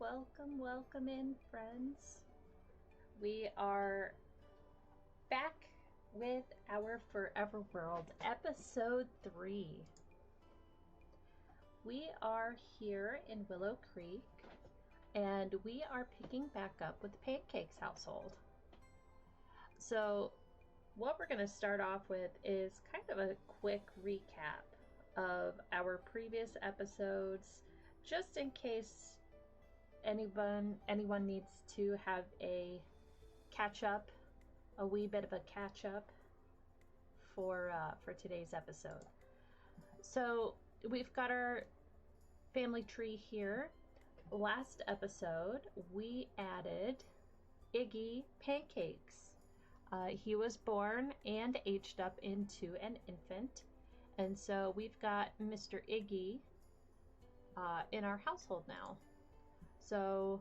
welcome in, friends. We are back with our Forever World, episode 3. We are here in Willow Creek, and we are picking back up with the Pancakes Household. So, what we're going to start off with is kind of a quick recap of our previous episodes, just in case anyone needs to have a wee bit of a catch up for today's episode. So we've got our family tree here. Last episode we added Iggy Pancakes. He was born and aged up into an infant, and so we've got Mr. Iggy in our household now. So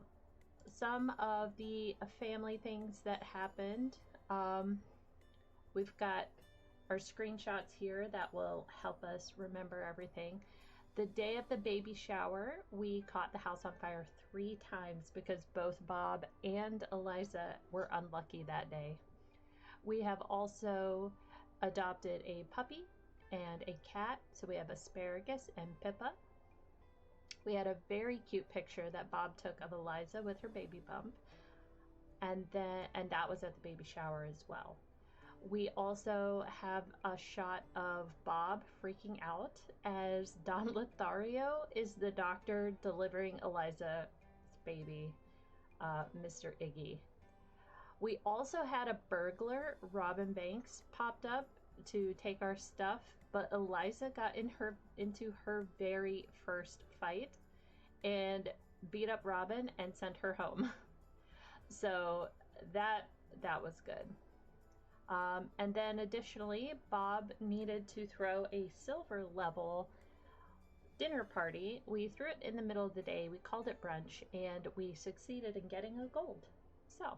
some of the family things that happened, we've got our screenshots here that will help us remember everything. The day of the baby shower, we caught the house on fire 3 times because both Bob and Eliza were unlucky that day. We have also adopted a puppy and a cat, so we have Asparagus and Pippa. We had a very cute picture that Bob took of Eliza with her baby bump, and that was at the baby shower as well. We also have a shot of Bob freaking out as Don Lothario is the doctor delivering Eliza's baby, Mr. Iggy. We also had a burglar, Robin Banks, popped up to take our stuff, but Eliza got into her very first fight and beat up Robin and sent her home. So that was good. And then additionally, Bob needed to throw a silver level dinner party. We threw it in the middle of the day. We called it brunch, and we succeeded in getting a gold. So,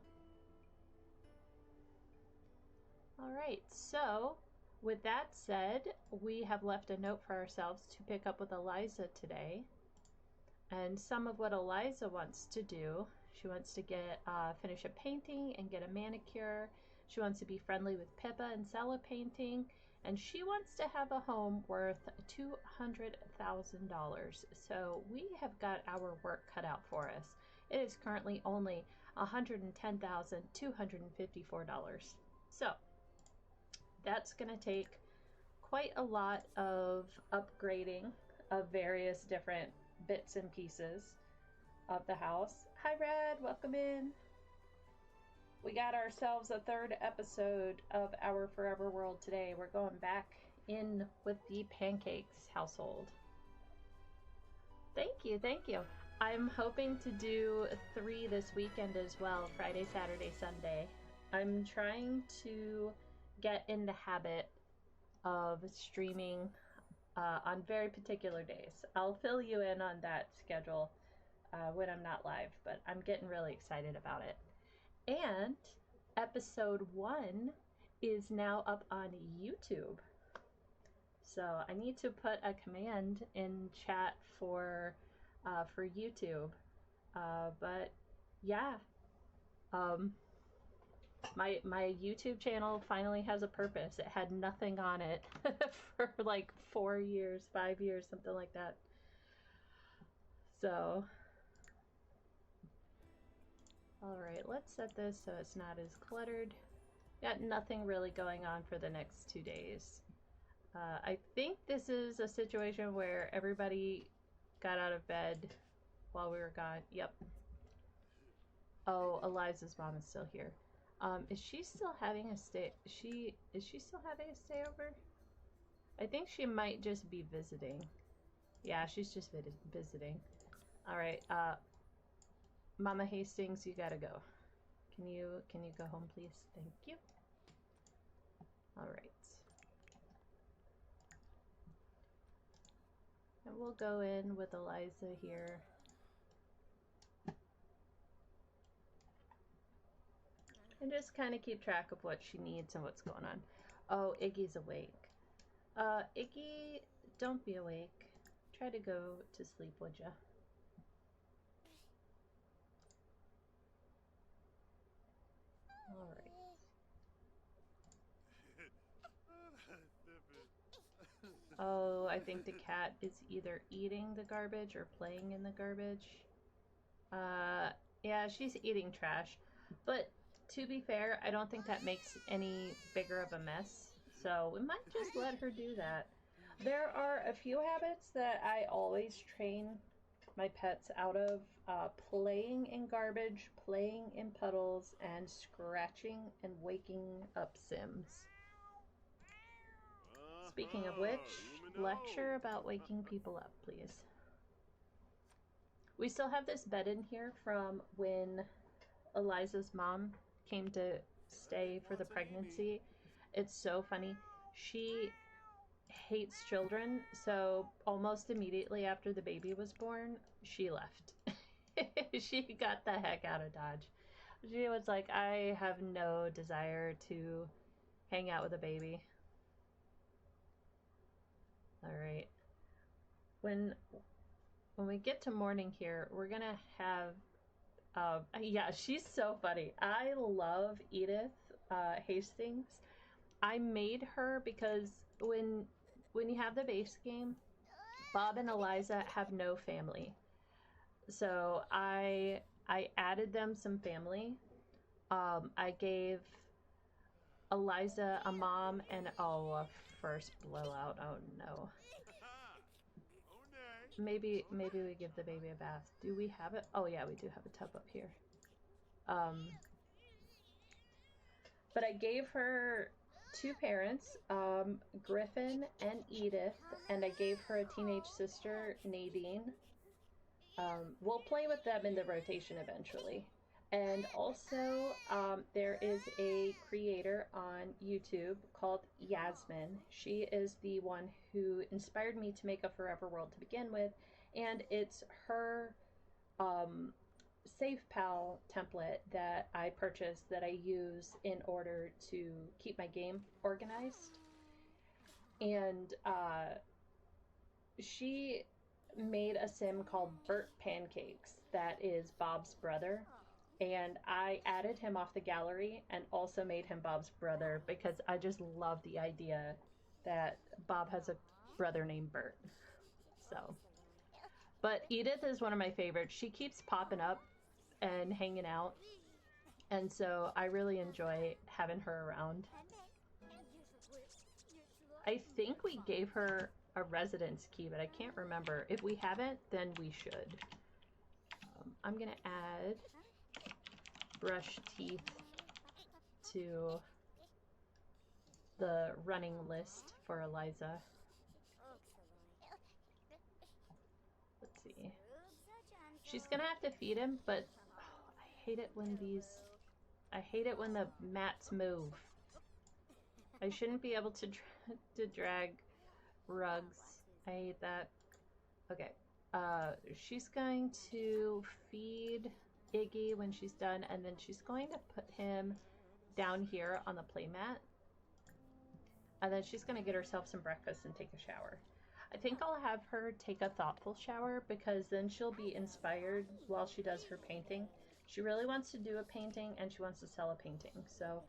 all right, so with that said, we have left a note for ourselves to pick up with Eliza today. And some of what Eliza wants to do, she wants to get finish a painting and get a manicure. She wants to be friendly with Pippa and sell a painting. And she wants to have a home worth $200,000. So we have got our work cut out for us. It is currently only $110,254. So that's going to take quite a lot of upgrading of various different bits and pieces of the house. Hi Red, welcome in. We got ourselves a 3rd episode of our Forever World today. We're going back in with the Pancakes household. Thank you. I'm hoping to do 3 this weekend as well, Friday, Saturday, Sunday. I'm trying to get in the habit of streaming on very particular days. I'll fill you in on that schedule when I'm not live, but I'm getting really excited about it. And episode 1 is now up on YouTube. So I need to put a command in chat for YouTube. But yeah, my YouTube channel finally has a purpose. It had nothing on it for like 4 years, 5 years, something like that. So, all right, let's set this so it's not as cluttered. Got nothing really going on for the next 2 days. I think this is a situation where everybody got out of bed while we were gone. Yep. Oh, Eliza's mom is still here. Is she still having a stay? Is she still having a stayover? I think she might just be visiting. Yeah, she's just visiting. All right, Mama Hastings, you gotta go. Can you go home, please? Thank you. All right. And we'll go in with Eliza here. And just kind of keep track of what she needs and what's going on. Oh, Iggy's awake. Iggy, don't be awake. Try to go to sleep, would ya? Oh, I think the cat is either eating the garbage or playing in the garbage. Uh, yeah, she's eating trash. But to be fair, I don't think that makes any bigger of a mess. So we might just let her do that. There are a few habits that I always train my pets out of: playing in garbage, playing in puddles, and scratching and waking up Sims. Speaking of which, lecture about waking people up, please. We still have this bed in here from when Eliza's mom came to stay for the pregnancy. It's so funny. She hates children, so almost immediately after the baby was born, she left. She got the heck out of Dodge. She was like, I have no desire to hang out with a baby. All right. When we get to morning here, we're gonna have yeah, she's so funny. I love Edith Hastings. I made her because when you have the base game, Bob and Eliza have no family. So I added them some family. I gave Eliza a mom and a first blowout. Oh no. Maybe we give the baby a bath. Do we have it? Oh yeah, we do have a tub up here. But I gave her two parents, Griffin and Edith, and I gave her a teenage sister, Nadine. We'll play with them in the rotation eventually. And also, there is a creator on YouTube called Yasmin. She is the one who inspired me to make a Forever World to begin with, and it's her SafePal template that I purchased that I use in order to keep my game organized. And she made a sim called Bert Pancakes that is Bob's brother, and I added him off the gallery and also made him Bob's brother because I just love the idea that Bob has a brother named Bert. So, but Edith is one of my favorites. She keeps popping up and hanging out, and so I really enjoy having her around. I think we gave her a residence key, but I can't remember. If we haven't, then we should. I'm gonna add brush teeth to the running list for Eliza. Let's see. She's gonna have to feed him, but I hate it when the mats move. I shouldn't be able to drag rugs. I hate that. Okay. She's going to feed Iggy when she's done, and then she's going to put him down here on the playmat. And then she's going to get herself some breakfast and take a shower. I think I'll have her take a thoughtful shower because then she'll be inspired while she does her painting. She really wants to do a painting and she wants to sell a painting. So,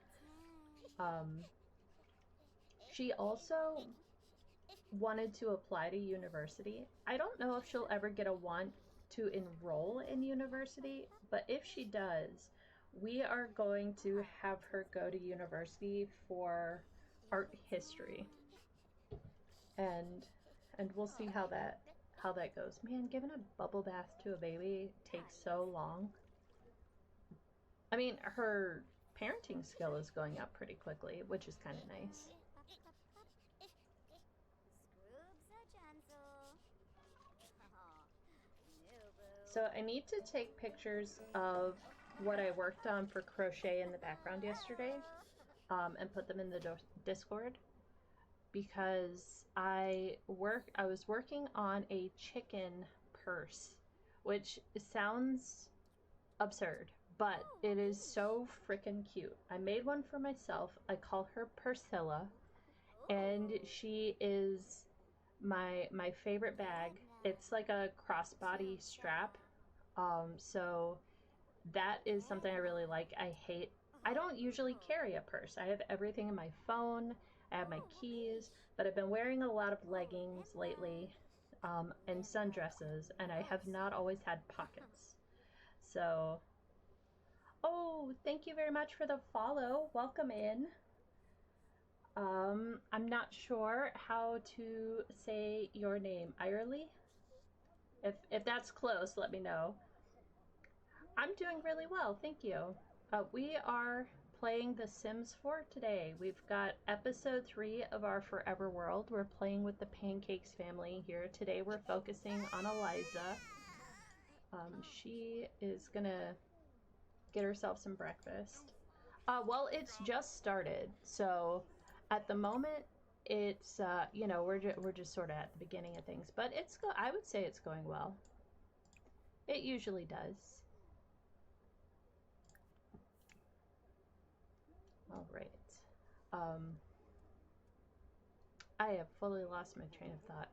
she also wanted to apply to university. I don't know if she'll ever get a want to enroll in university, but if she does, we are going to have her go to university for art history. And we'll see how that goes. Man, giving a bubble bath to a baby takes so long. I mean, her parenting skill is going up pretty quickly, which is kind of nice. So I need to take pictures of what I worked on for crochet in the background yesterday, and put them in the Discord, because I was working on a chicken purse, which sounds absurd, but it is so freaking cute. I made one for myself. I call her Priscilla, and she is my favorite bag. It's like a crossbody strap. So that is something I really like. I don't usually carry a purse. I have everything in my phone. I I have my keys, but I've been wearing a lot of leggings lately, and sundresses, and I have not always had pockets. So, oh, thank you very much for the follow. Welcome in. I'm not sure how to say your name. Irely? If that's close, let me know. I'm doing really well, thank you. We are playing The Sims 4 today. We've got episode 3 of our Forever World. We're playing with the Pancakes family here. Today we're focusing on Eliza. She is gonna get herself some breakfast. Well, it's just started, so at the moment it's you know, we're just sort of at the beginning of things, but I would say it's going well. It usually does. All right. I have fully lost my train of thought.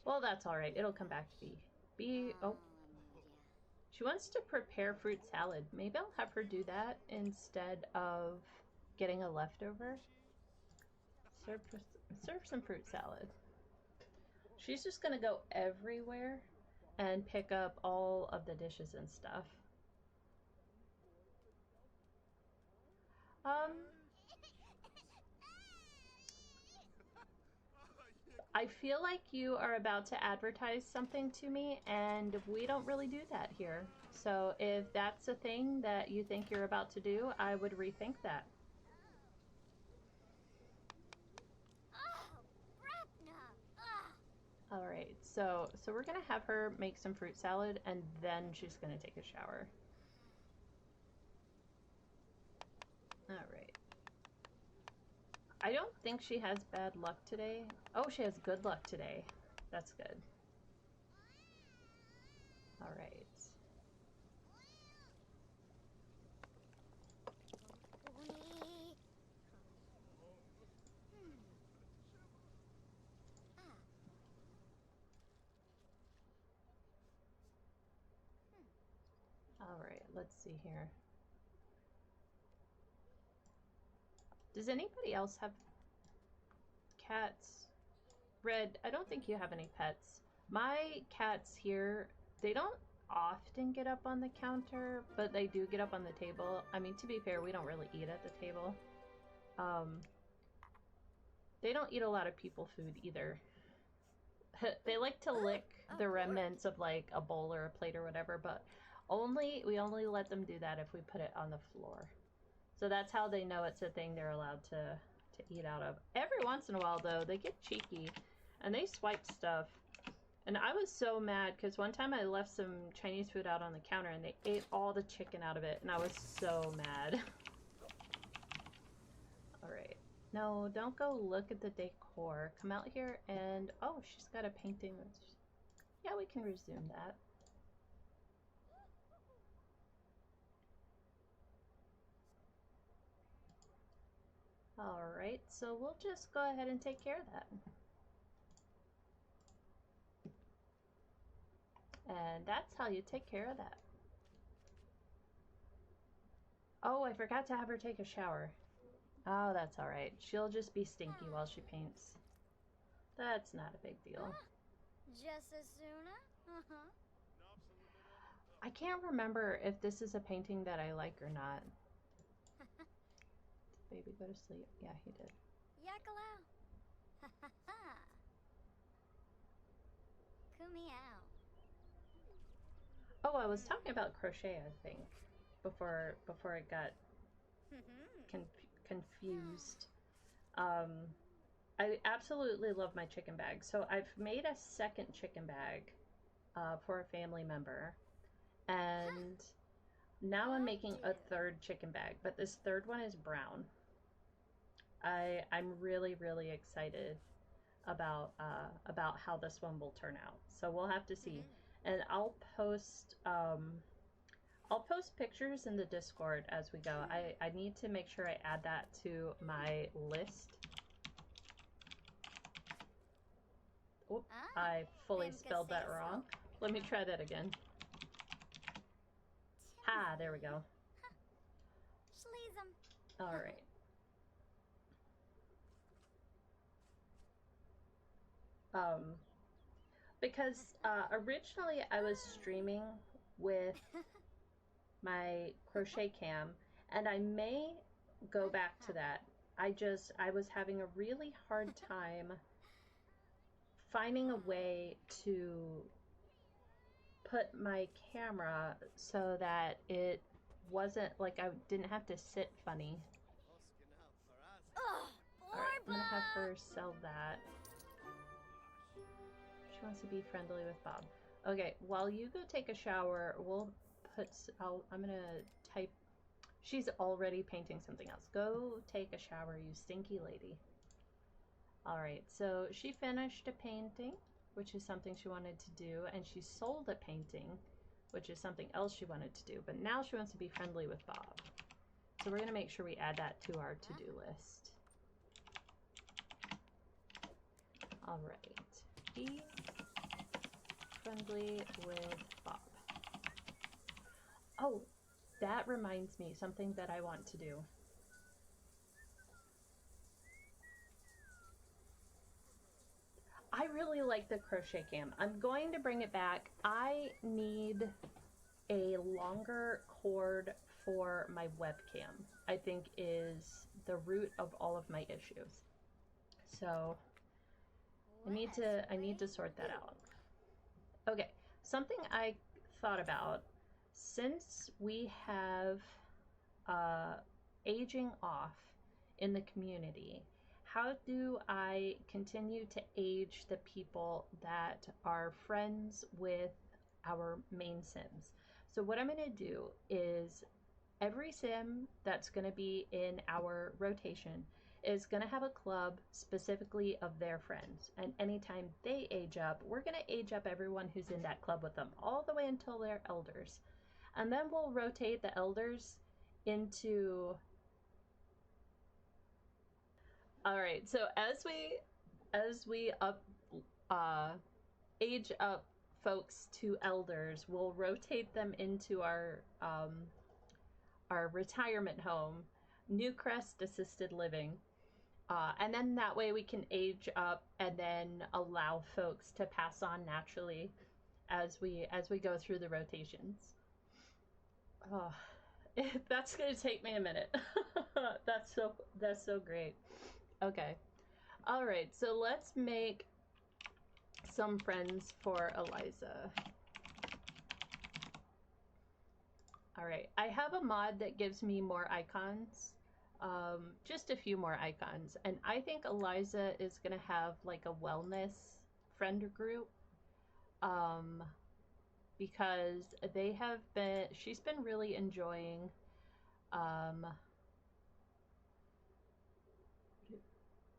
Well, that's all right. It'll come back to oh. She wants to prepare fruit salad. Maybe I'll have her do that instead of getting a leftover. Serve some fruit salad. She's just gonna go everywhere and pick up all of the dishes and stuff. I feel like you are about to advertise something to me, and we don't really do that here. So if that's a thing that you think you're about to do, I would rethink that. All right, so we're gonna have her make some fruit salad, and then she's gonna take a shower. All right. I don't think she has bad luck today. Oh, she has good luck today. That's good. All right. All right, let's see here. Does anybody else have cats? Red, I don't think you have any pets. My cats here, they don't often get up on the counter, but they do get up on the table. I mean, to be fair, we don't really eat at the table. They don't eat a lot of people food either. They like to lick the remnants of like a bowl or a plate or whatever, but we only let them do that if we put it on the floor. So that's how they know it's a thing they're allowed to eat out of. Every once in a while, though, they get cheeky and they swipe stuff. And I was so mad because one time I left some Chinese food out on the counter and they ate all the chicken out of it, and I was so mad. All right. No, don't go look at the decor. Come out here and, oh, she's got a painting. Yeah, we can resume that. All right, so we'll just go ahead and take care of that. And that's how you take care of that. Oh, I forgot to have her take a shower. Oh, that's all right. She'll just be stinky while she paints. That's not a big deal. Just as soon? I can't remember if this is a painting that I like or not. Did baby go to sleep? Yeah, he did. Yakala. Kumiao. Oh, I was talking about crochet, I think, before it got confused. I absolutely love my chicken bag. So I've made a second chicken bag for a family member, and now I'm making a third chicken bag, but this third one is brown. I'm really, really excited about how this one will turn out. So we'll have to see. And I'll post pictures in the Discord as we go. I need to make sure I add that to my list. Oop, I fully spelled that wrong. Let me try that again. Ha, there we go. All right. Um, because originally I was streaming with my crochet cam, and I may go back to that. I was having a really hard time finding a way to put my camera so that it wasn't like I didn't have to sit funny. Oh, Alright, I'm gonna have Orba! her sell that. She wants to be friendly with Bob. Okay, while you go take a shower, we'll put. I'm gonna type. She's already painting something else. Go take a shower, you stinky lady. Alright, so she finished a painting, which is something she wanted to do, and she sold a painting, which is something else she wanted to do, but now she wants to be friendly with Bob. So we're going to make sure we add that to our to-do list. Alright, be friendly with Bob. Oh, that reminds me, something that I want to do. I really like the crochet cam. I'm going to bring it back. I need a longer cord for my webcam, I think is the root of all of my issues. So I need to sort that out. Okay, something I thought about, since we have aging off in the community, how do I continue to age the people that are friends with our main Sims? So what I'm going to do is every Sim that's going to be in our rotation is going to have a club specifically of their friends. And anytime they age up, we're going to age up everyone who's in that club with them all the way until they're elders. And then we'll rotate the elders into... All right, so as we age up folks to elders, we'll rotate them into our retirement home, Newcrest Assisted Living, and then that way we can age up and then allow folks to pass on naturally as we go through the rotations. Oh, that's gonna take me a minute. that's so great. Okay. All right, so let's make some friends for Eliza. All right, I have a mod that gives me more icons, just a few more icons, and I think Eliza is gonna have like a wellness friend group, because she's been really enjoying,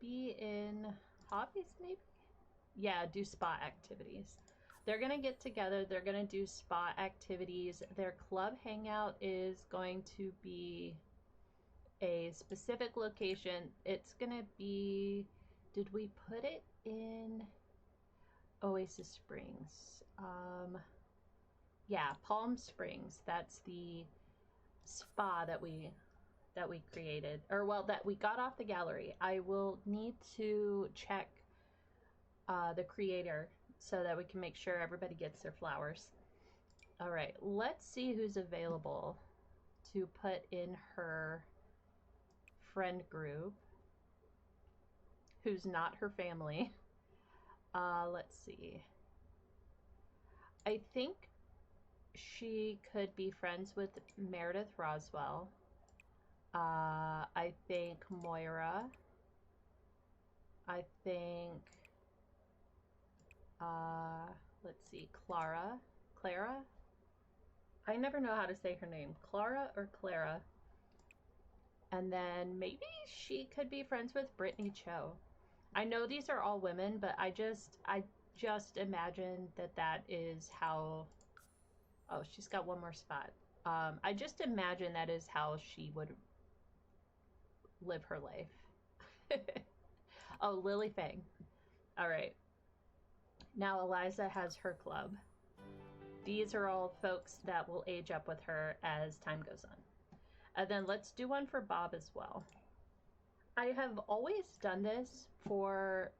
be in hobbies maybe? Yeah, do spa activities. They're gonna get together, they're gonna do spa activities. Their club hangout is going to be a specific location. It's gonna be, did we put it in Oasis Springs? Yeah, Palm Springs. That's the spa that we created, or well, that we got off the gallery. I will need to check the creator so that we can make sure everybody gets their flowers. All right, let's see who's available to put in her friend group, who's not her family. Let's see. I think she could be friends with Meredith Roswell. I think Moira. I think, let's see, Clara. I never know how to say her name. Clara or Clara. And then maybe she could be friends with Brittany Cho. I know these are all women, but I just imagine that is how... Oh, she's got one more spot. I just imagine that is how she would live her life. Oh, Lily Fang. All right. Now Eliza has her club. These are all folks that will age up with her as time goes on. And then let's do one for Bob as well. I have always done this for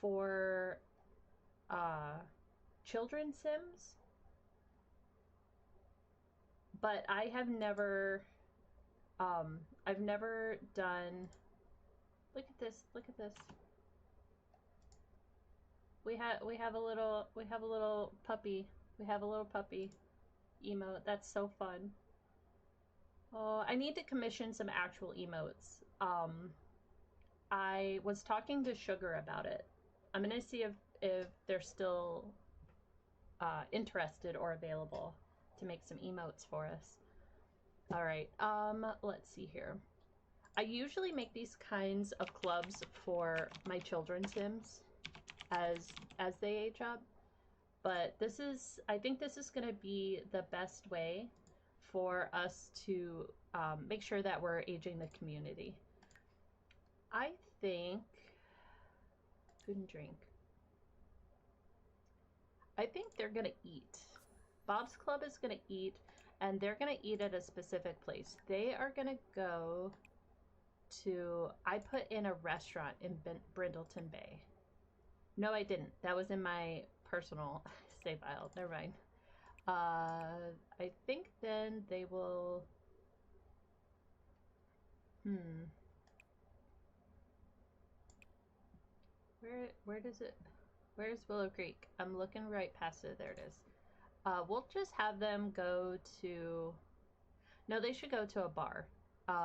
for children's Sims, but I have never I've never done. Look at this. Look at this. We have a little puppy. We have a little puppy emote. That's so fun. Oh, I need to commission some actual emotes. I was talking to Sugar about it. I'm gonna see if they're still interested or available to make some emotes for us. All right. Let's see here. I usually make these kinds of clubs for my children's Sims as they age up, but I think this is going to be the best way for us to make sure that we're aging the community. I think food and drink. I think they're going to eat. Bob's Club is going to eat, and they're going to eat at a specific place. They are going to go to, I put in a restaurant in Brindleton Bay. No, I didn't. That was in my personal save file. Never mind. I think then they will. Where does it? Where's Willow Creek? I'm looking right past it. There it is. We'll just have them go to. No, they should go to a bar.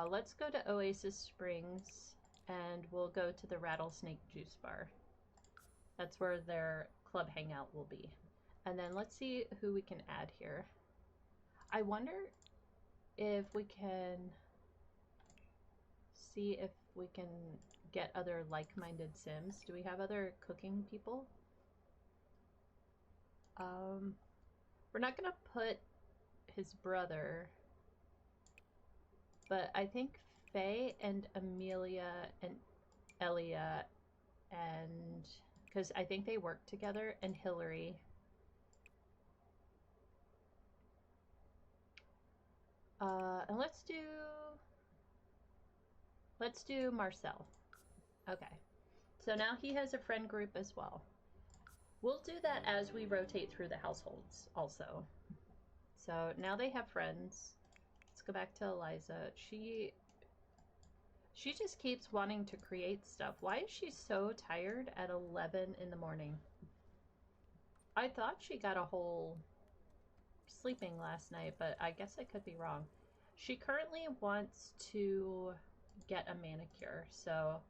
Let's go to Oasis Springs, and we'll go to the Rattlesnake Juice Bar. That's where their club hangout will be. And then let's see who we can add here. I wonder if we can see if we can get other like-minded Sims. Do we have other cooking people? We're not gonna put his brother, but I think Faye and Amelia and Elia, and because I think they work together, and Hillary. And let's do Marcel. Okay. So now he has a friend group as well. We'll do that as we rotate through the households also. So now they have friends. Let's go back to Eliza. She just keeps wanting to create stuff. Why is she so tired at 11 in the morning? I thought she got a whole sleeping last night, but I guess I could be wrong. She currently wants to get a manicure, so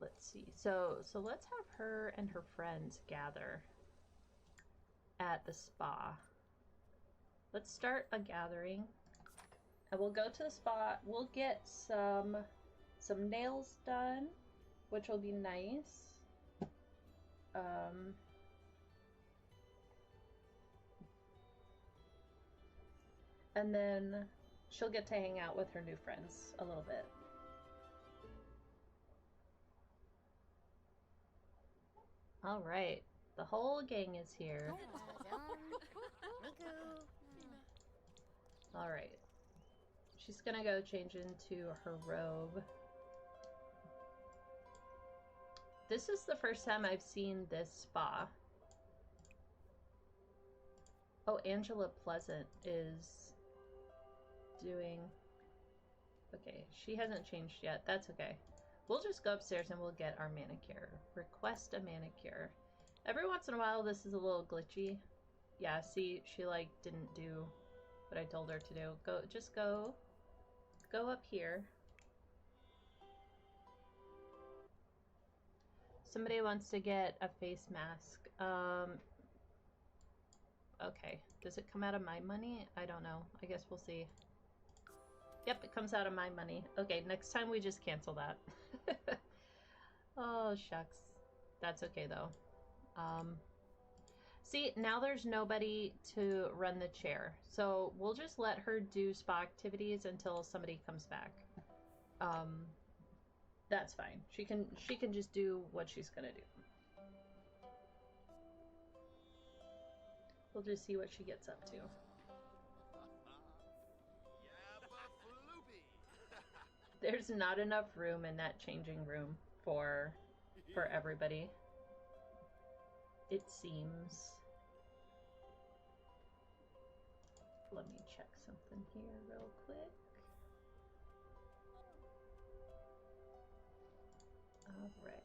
let's see. So let's have her and her friends gather at the spa. Let's start a gathering, and we'll go to the spa. We'll get some nails done, which will be nice. And then she'll get to hang out with her new friends a little bit. All right, the whole gang is here. All right, she's gonna go change into her robe. This is the first time I've seen this spa. Oh, Angela Pleasant is doing... Okay, she hasn't changed yet. That's okay. We'll just go upstairs and we'll get our manicure. Request a manicure. Every once in a while, this is a little glitchy. Yeah, see, she, like, didn't do what I told her to do. Just go up here. Somebody wants to get a face mask. Okay. Does it come out of my money? I don't know. I guess we'll see. Yep, it comes out of my money. Okay, next time we just cancel that. Oh, shucks. That's okay, though. See, now there's nobody to run the chair. So we'll just let her do spa activities until somebody comes back. That's fine. She can just do what she's gonna do. We'll just see what she gets up to. There's not enough room in that changing room for everybody. It seems. Let me check something here real quick. All right.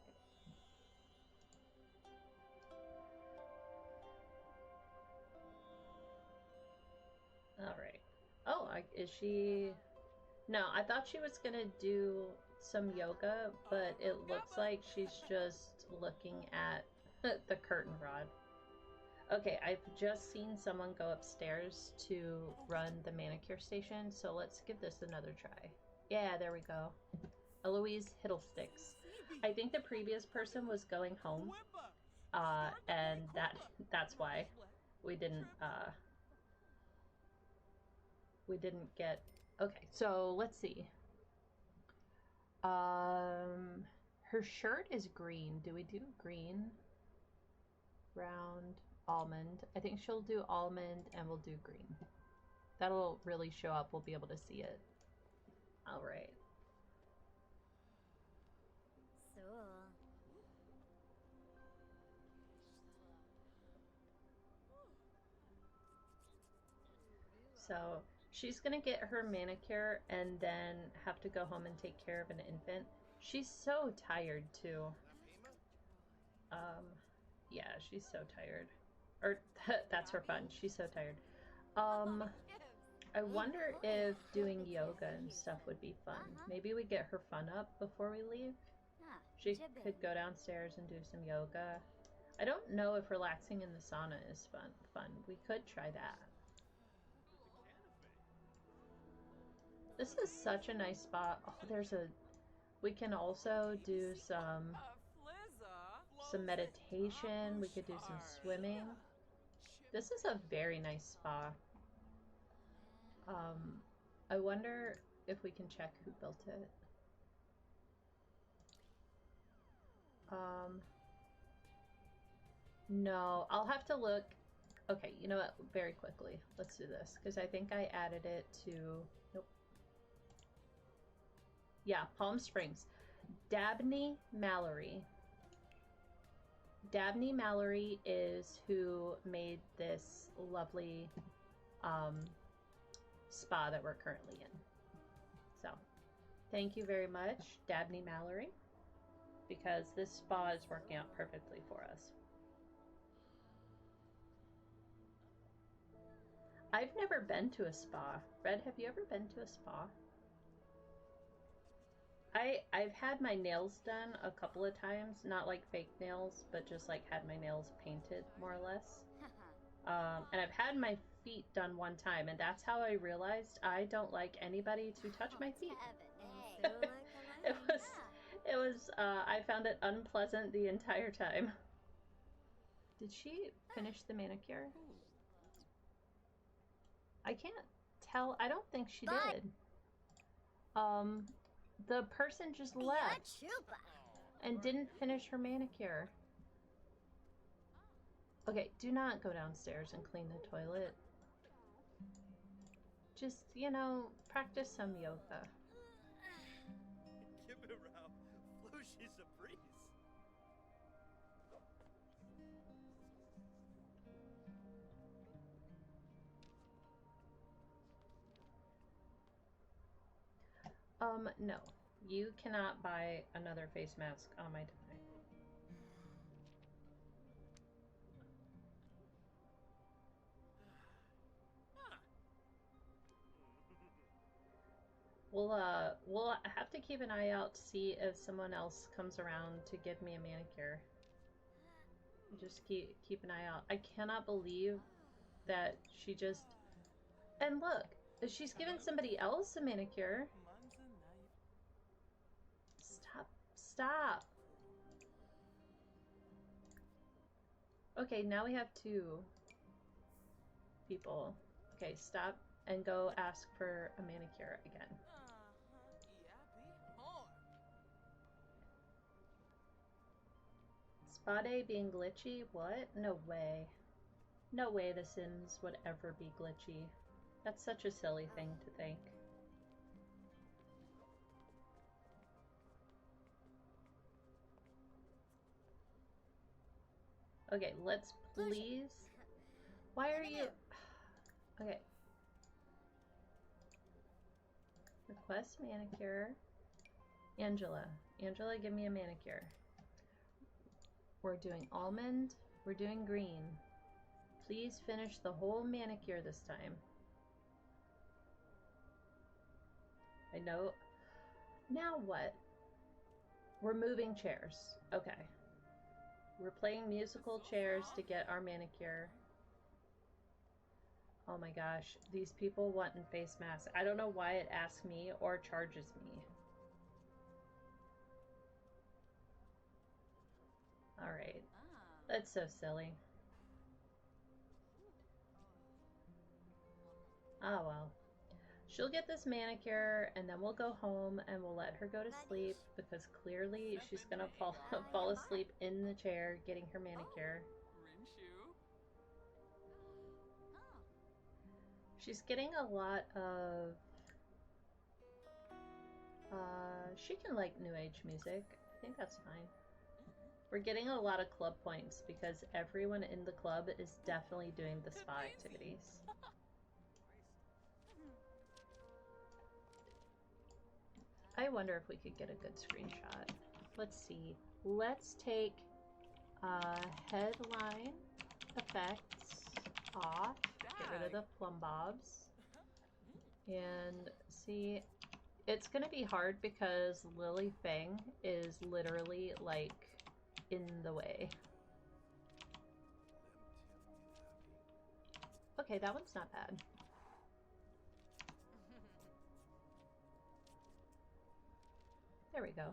All right. Oh, is she? No, I thought she was gonna do some yoga, but it looks like she's just looking at the curtain rod. Okay, I've just seen someone go upstairs to run the manicure station, so let's give this another try. Yeah, there we go. Eloise Hiddlesticks. I think the previous person was going home, and that's why we didn't get. Okay, so let's see. Her shirt is green. Do we do green? Round, almond. I think she'll do almond and we'll do green. That'll really show up. We'll be able to see it. All right. So she's gonna get her manicure and then have to go home and take care of an infant. She's so tired too. Yeah, she's so tired. Or that's her fun. She's so tired. I wonder if doing yoga and stuff would be fun. Maybe we get her fun up before we leave. She could go downstairs and do some yoga. I don't know if relaxing in the sauna is fun. We could try that. This is such a nice spot. Oh, we can also do some meditation. We could do some swimming. This is a very nice spa. I wonder if we can check who built it. No, I'll have to look. Okay, you know what? Very quickly. Let's do this, because I think I added it to... Nope. Yeah, Palm Springs. Dabney Mallory. Dabney Mallory is who made this lovely spa that we're currently in. So, thank you very much, Dabney Mallory, because this spa is working out perfectly for us. I've never been to a spa. Red, have you ever been to a spa? I've had my nails done a couple of times, not like fake nails, but just like had my nails painted more or less. And I've had my feet done one time, and that's how I realized I don't like anybody to touch my feet. It was I found it unpleasant the entire time. Did she finish the manicure? I can't tell. I don't think she did. The person just left and didn't finish her manicure. Okay, do not go downstairs and clean the toilet. Just, you know, practice some yoga. No. You cannot buy another face mask on my time. We'll have to keep an eye out to see if someone else comes around to give me a manicure. Just keep an eye out. I cannot believe that she just... And look, she's given somebody else a manicure. Stop. Okay, now we have 2 people. Okay, stop and go ask for a manicure again. Spa day being glitchy? What? No way. No way The Sims would ever be glitchy. That's such a silly thing to think. Okay, let's please. Why are you? Okay. Request manicure. Angela, give me a manicure. We're doing almond. We're doing green. Please finish the whole manicure this time. I know. Now what? We're moving chairs. Okay. We're playing musical chairs to get our manicure. Oh my gosh. These people want in face masks. I don't know why it asks me or charges me. Alright. That's so silly. Oh well. She'll get this manicure and then we'll go home and we'll let her go to sleep because clearly she's gonna fall asleep in the chair getting her manicure. She's getting a lot of she can like new age music. I think that's fine. We're getting a lot of club points because everyone in the club is definitely doing the spa activities. I wonder if we could get a good screenshot. Let's see. Let's take headline effects off. Get rid of the plumb bobs. And see, it's gonna be hard because Lily Fang is literally like in the way. Okay, that one's not bad. There we go.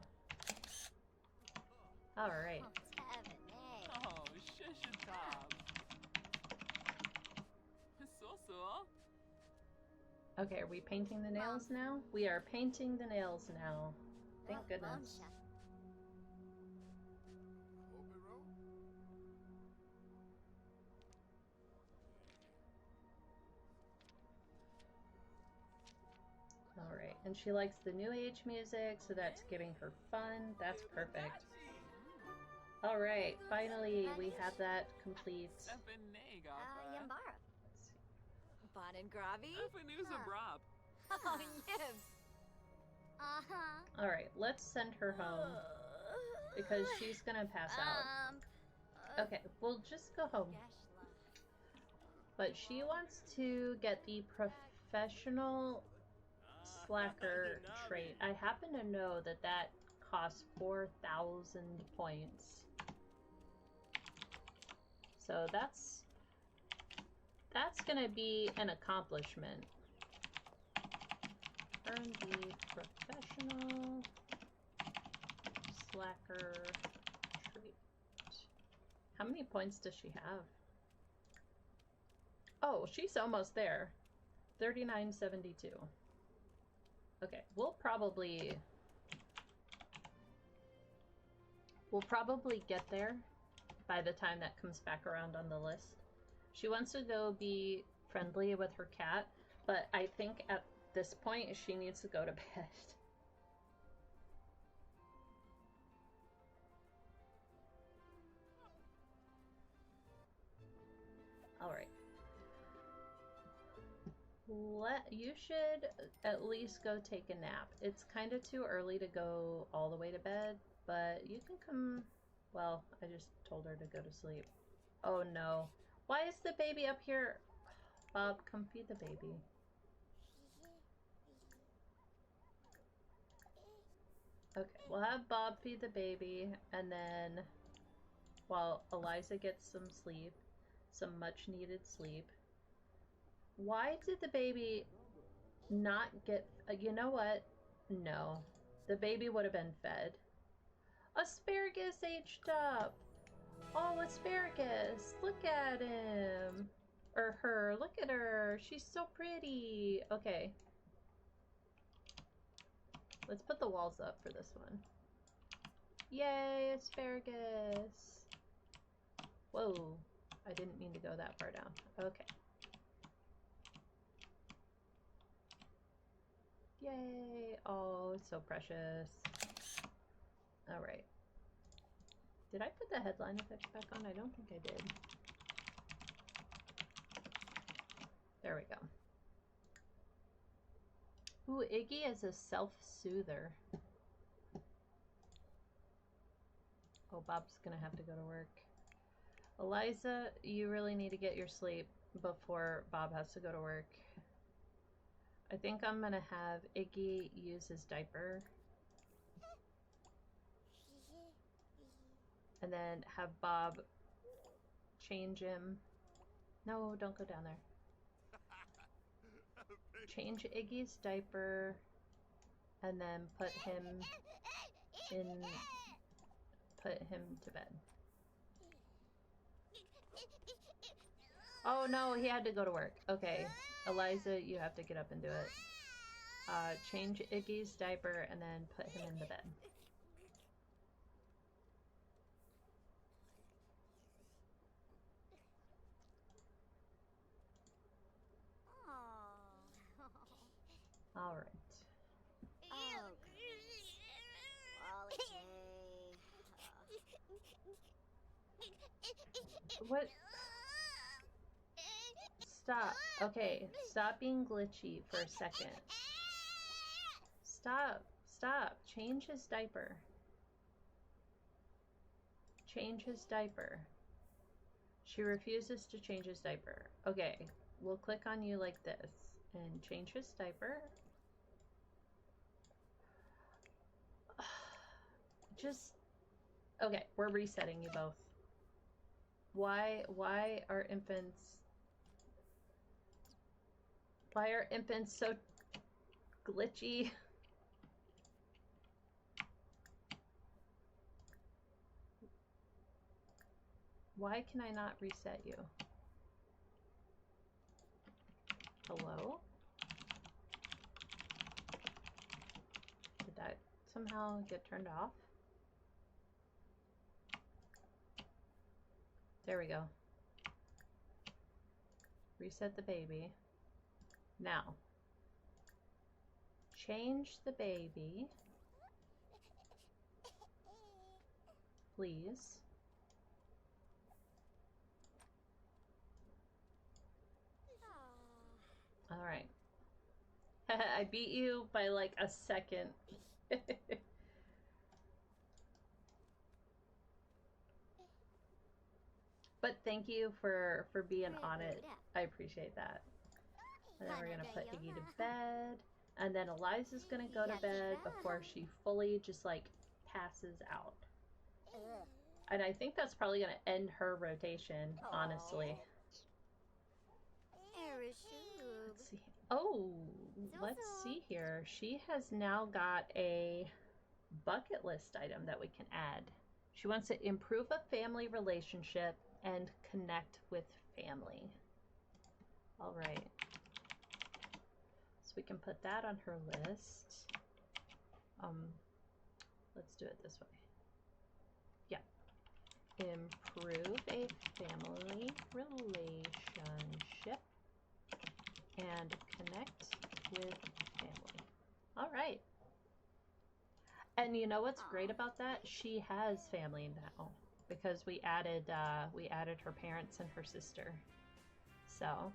All right. Okay, are we painting the nails now? We are painting the nails now. Thank goodness. Alright, and she likes the new age music, so that's giving her fun. That's perfect. Alright, finally we have that complete. Alright, let's send her home because she's gonna pass out. Okay, we'll just go home. But she wants to get the professional slacker trait. I happen to know that that costs 4,000 points. So that's gonna be an accomplishment. Earn the professional slacker trait. How many points does she have? Oh, she's almost there. 3972. Okay, we'll probably get there by the time that comes back around on the list. She wants to go be friendly with her cat, but I think at this point she needs to go to bed. Alright. You should at least go take a nap. It's kind of too early to go all the way to bed, but you can come. Well, I just told her to go to sleep. Oh no. Why is the baby up here? Bob, come feed the baby. Okay, we'll have Bob feed the baby, and then while Eliza gets some sleep, some much needed sleep. Why did the baby not get... you know what? No. The baby would have been fed. Asparagus aged up! Oh, Asparagus! Look at him! Or her. Look at her. She's so pretty. Okay. Let's put the walls up for this one. Yay, Asparagus! Whoa. I didn't mean to go that far down. Okay. Yay! Oh, it's so precious. Alright. Did I put the headline effect back on? I don't think I did. There we go. Ooh, Iggy is a self-soother. Oh, Bob's gonna have to go to work. Eliza, you really need to get your sleep before Bob has to go to work. I think I'm gonna have Iggy use his diaper. And then have Bob change him. No, don't go down there. Change Iggy's diaper and then put him to bed. Oh no, he had to go to work. Okay, Eliza, you have to get up and do it. Change Iggy's diaper and then put him in the bed. All right. What? Stop. Okay, stop being glitchy for a second. Stop. Stop. Change his diaper. Change his diaper. She refuses to change his diaper. Okay, we'll click on you like this and change his diaper. Just, okay, we're resetting you both. Why are infants so glitchy? Why can I not reset you? Hello? Did that somehow get turned off? There we go. Reset the baby. Now, change the baby, please. All right. I beat you by like a second. But thank you for being on it. I appreciate that. And then we're gonna put Iggy to bed. And then Eliza's gonna go to bed before she fully just like passes out. And I think that's probably gonna end her rotation, honestly. Let's see. Oh, let's see here. She has now got a bucket list item that we can add. She wants to improve a family relationship and connect with family. All right. So we can put that on her list. Let's do it this way. Yeah. Improve a family relationship and connect with family. All right. And you know what's great about that? She has family now because we added her parents and her sister. So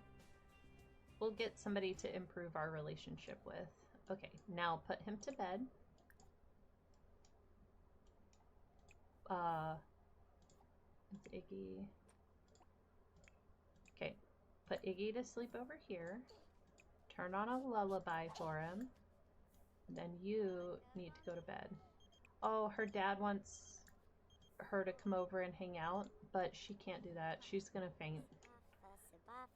we'll get somebody to improve our relationship with. Okay, now put him to bed. It's Iggy. Okay, put Iggy to sleep over here. Turn on a lullaby for him. Then you need to go to bed. Oh, her dad wants her to come over and hang out, but she can't do that. She's gonna faint.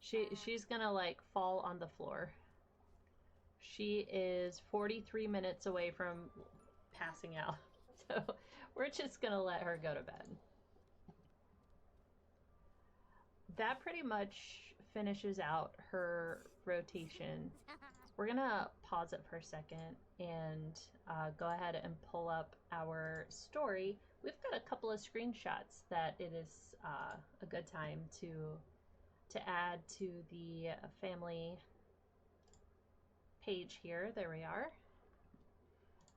She's gonna like fall on the floor. She is 43 minutes away from passing out. So we're just gonna let her go to bed. That pretty much finishes out her rotation. We're gonna pause it for a second and go ahead and pull up our story. We've got a couple of screenshots that it is a good time to add to the family page here. There we are.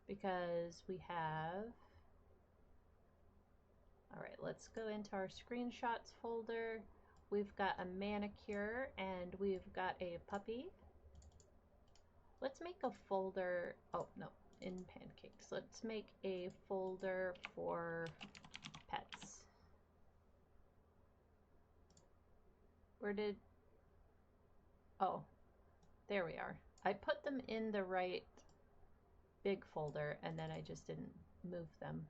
Because we have All right, let's go into our screenshots folder. We've got a manicure and we've got a puppy. Let's make a folder. Oh, no, in Pancakes. Let's make a folder for pets. Where did... Oh, there we are. I put them in the right big folder and then I just didn't move them.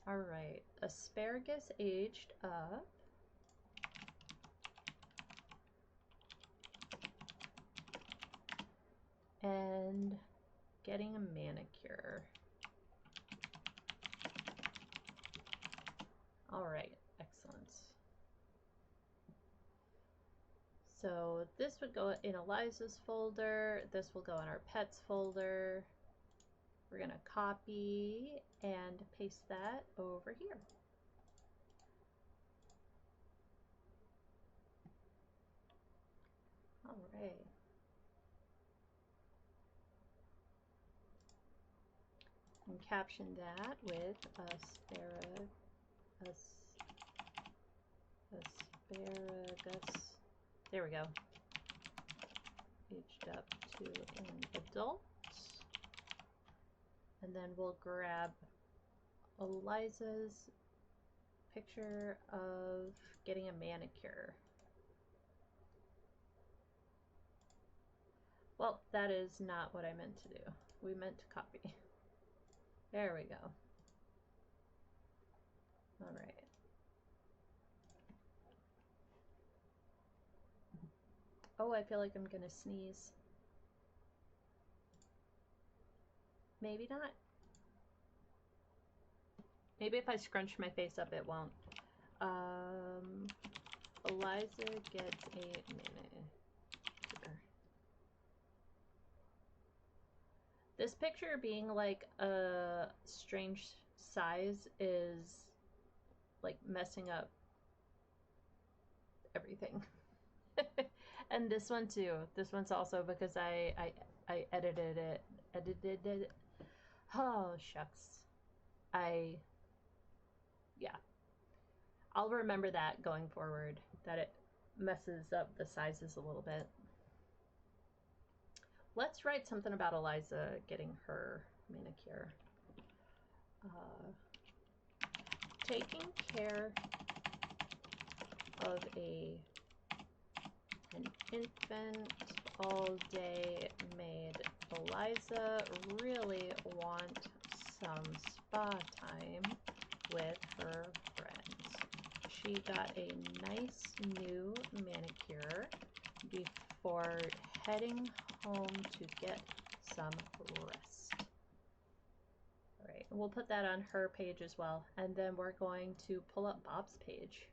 All right, asparagus aged up. And getting a manicure. All right, excellent. So this would go in Eliza's folder. This will go in our pets folder. We're gonna copy and paste that over here. All right. And caption that with asparagus. There we go. Aged up to an adult. And then we'll grab Eliza's picture of getting a manicure. Well, that is not what I meant to do. We meant to copy. There we go. All right. Oh, I feel like I'm gonna sneeze. Maybe not. Maybe if I scrunch my face up, it won't. Eliza gets a manicure. This picture being like a strange size is like messing up everything. And this one too. This one's also because I edited it. Oh, shucks. Yeah. I'll remember that going forward, that it messes up the sizes a little bit. Let's write something about Eliza getting her manicure. Taking care of an infant all day made Eliza really want some spa time with her friends. She got a nice new manicure before heading home to get some rest. All right, we'll put that on her page as well, and then we're going to pull up Bob's page.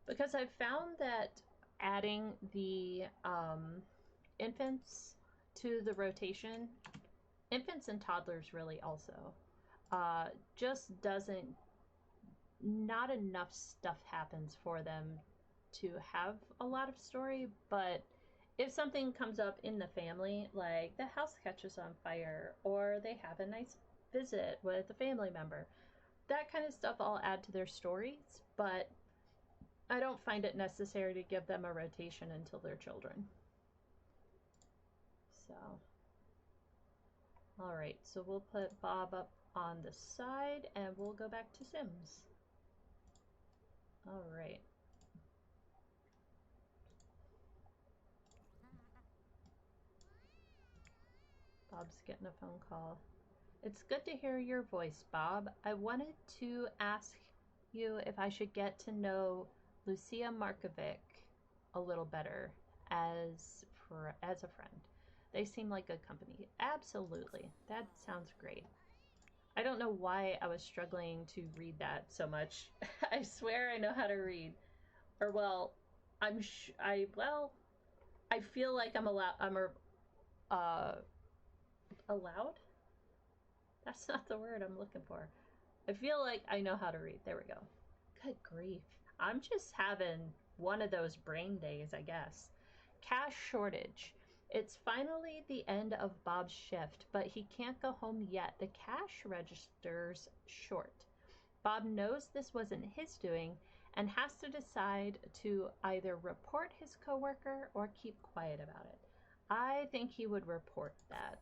Because I've found that adding the infants to the rotation, infants and toddlers really also, just doesn't, not enough stuff happens for them to have a lot of story. But if something comes up in the family, like the house catches on fire or they have a nice visit with a family member, that kind of stuff I'll add to their stories, but I don't find it necessary to give them a rotation until they're children. So, all right, so we'll put Bob up on the side and we'll go back to Sims. All right. Bob's getting a phone call. It's good to hear your voice, Bob. I wanted to ask you if I should get to know Lucia Markovic a little better as a friend. They seem like good company. Absolutely. That sounds great. I don't know why I was struggling to read that so much. I swear I know how to read. Or well, I feel like I'm allowed? That's not the word I'm looking for. I feel like I know how to read. There we go. Good grief. I'm just having one of those brain days, I guess. Cash shortage. It's finally the end of Bob's shift, but he can't go home yet. The cash register's short. Bob knows this wasn't his doing and has to decide to either report his coworker or keep quiet about it. I think he would report that.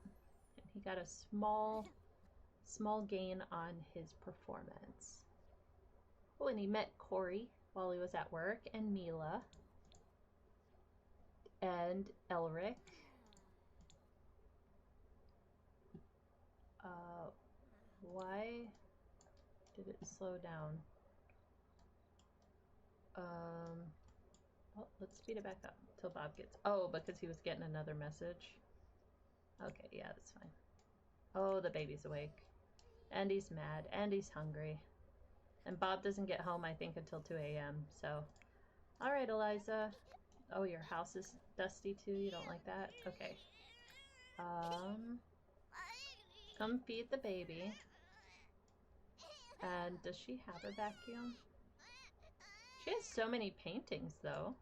And he got a small gain on his performance. Oh, and he met Corey while he was at work, and Mila, and Elric. Why did it slow down? Well, let's speed it back up till Bob gets... Oh, because he was getting another message. Okay, yeah, that's fine. Oh, the baby's awake. And he's mad. And he's hungry. And Bob doesn't get home, I think, until 2 a.m. So, alright, Eliza. Oh, your house is dusty too? You don't like that? Okay. Come feed the baby. And does she have a vacuum? She has so many paintings, though.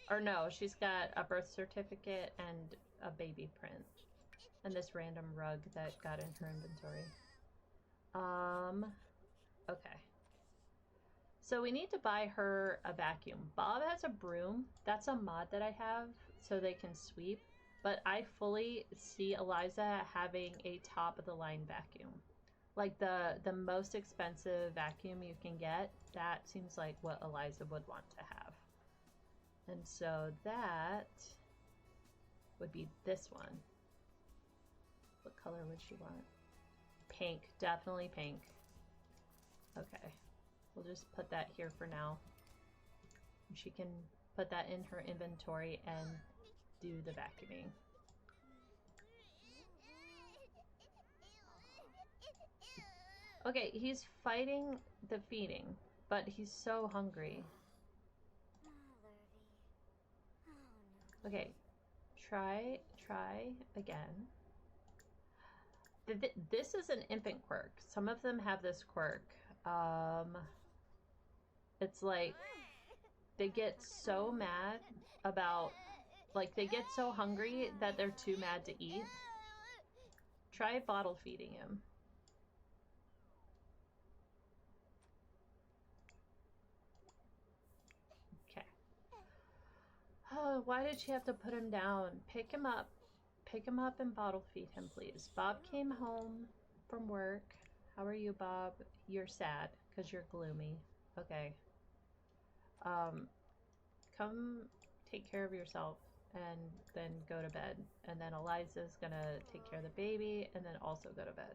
Or no, she's got a birth certificate and a baby print. And this random rug that got in her inventory. Okay. So we need to buy her a vacuum. Bob has a broom. That's a mod that I have so they can sweep. But I fully see Eliza having a top-of-the-line vacuum. Like the most expensive vacuum you can get, that seems like what Eliza would want to have. And so that would be this one. What color would she want? Pink, definitely pink. Okay, we'll just put that here for now. She can put that in her inventory and do the vacuuming. Okay, he's fighting the feeding, but he's so hungry. Okay, try again. This is an infant quirk. Some of them have this quirk. It's like they get so mad about, like they get so hungry that they're too mad to eat. Try bottle feeding him. Okay. Oh, why did she have to put him down? Pick him up. Pick him up and bottle feed him, please. Bob came home from work. How are you, Bob? You're sad because you're gloomy. Okay. Come take care of yourself and then go to bed. And then Eliza's gonna take care of the baby and then also go to bed.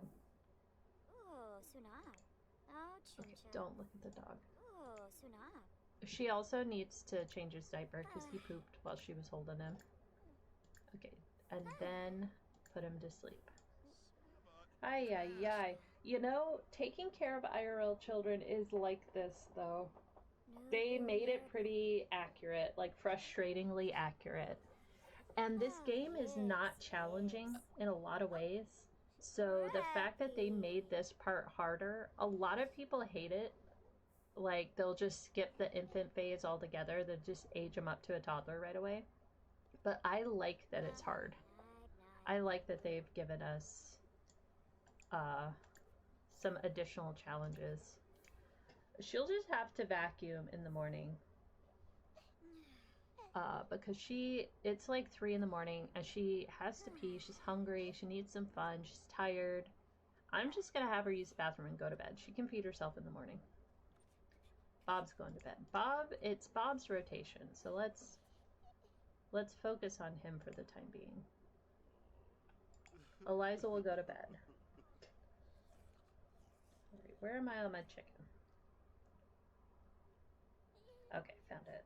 Okay, don't look at the dog. She also needs to change his diaper because he pooped while she was holding him. Okay, and then put him to sleep. Ay, ay, ay. You know, taking care of IRL children is like this, though. They made it pretty accurate, like frustratingly accurate. And this game is not challenging in a lot of ways. So the fact that they made this part harder, a lot of people hate it. Like, they'll just skip the infant phase altogether. They'll just age them up to a toddler right away. But I like that it's hard. I like that they've given us some additional challenges. She'll just have to vacuum in the morning. Because it's like 3 in the morning and she has to pee. She's hungry. She needs some fun. She's tired. I'm just going to have her use the bathroom and go to bed. She can feed herself in the morning. Bob's going to bed. It's Bob's rotation. So let's focus on him for the time being. Eliza will go to bed. All right, where am I on my chicken? Okay, found it.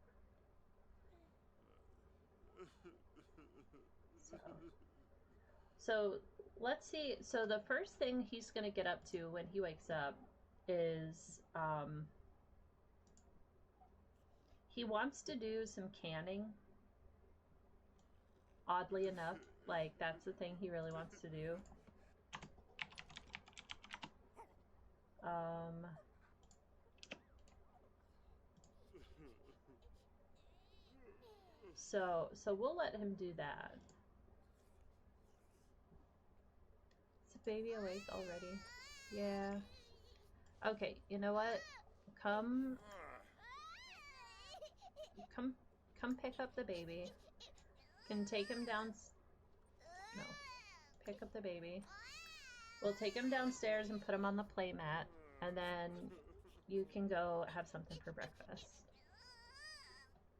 So let's see. So the first thing he's going to get up to when he wakes up is he wants to do some canning. Oddly enough, like that's the thing he really wants to do. So we'll let him do that. Is the baby awake already? Yeah. Okay, you know what? Come, come, come pick up the baby. Can take him down. No, pick up the baby. We'll take him downstairs and put him on the play mat, and then you can go have something for breakfast.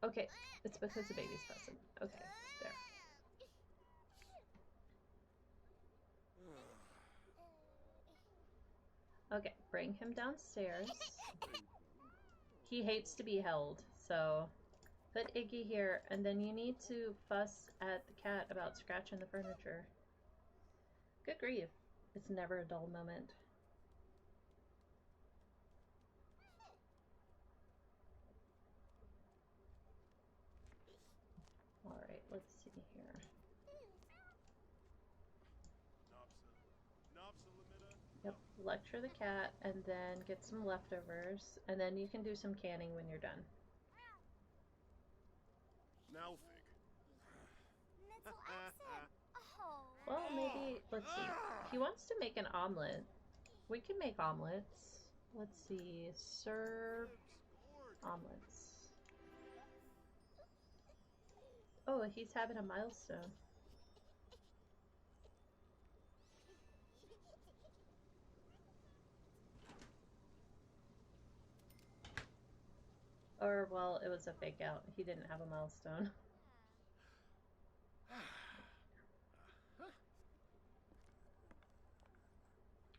Okay, it's because the baby's fussing. Okay, there. Okay, bring him downstairs. He hates to be held, so put Iggy here, and then you need to fuss at the cat about scratching the furniture. Good grief. It's never a dull moment. Alright, let's see here. Yep, lecture the cat, and then get some leftovers, and then you can do some canning when you're done. Well, maybe, let's see. He wants to make an omelet. We can make omelets. Let's see. Serve omelets. Oh, he's having a milestone. Or, well, it was a fake out. He didn't have a milestone.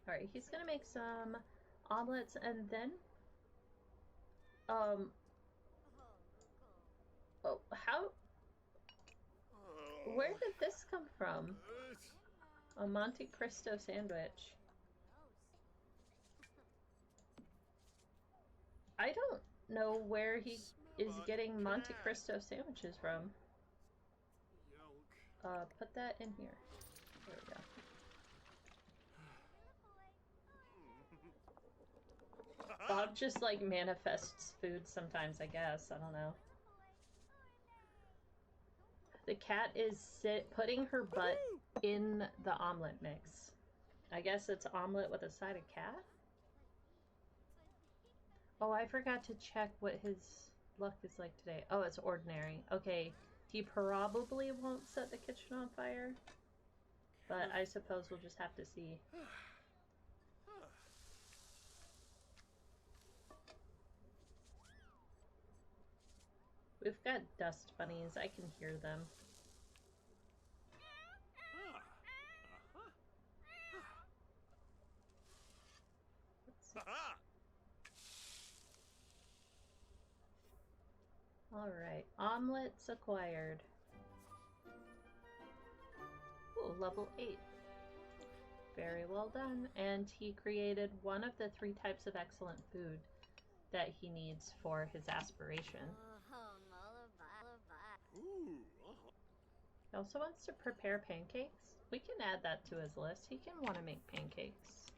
Alright, he's gonna make some omelets and then... Oh, how... Where did this come from? A Monte Cristo sandwich. I don't know where he is getting Monte Cristo sandwiches from. Put that in here. There we go. Bob just like manifests food sometimes, I guess. I don't know. The cat is putting her butt in the omelet mix. I guess it's omelet with a side of cat? Oh, I forgot to check what his luck is like today. Oh, it's ordinary. Okay, he probably won't set the kitchen on fire, but I suppose we'll just have to see. We've got dust bunnies. I can hear them. Alright, omelets acquired. Ooh, level 8. Very well done. And he created one of the 3 types of excellent food that he needs for his aspiration. He also wants to prepare pancakes. We can add that to his list. He can want to make pancakes.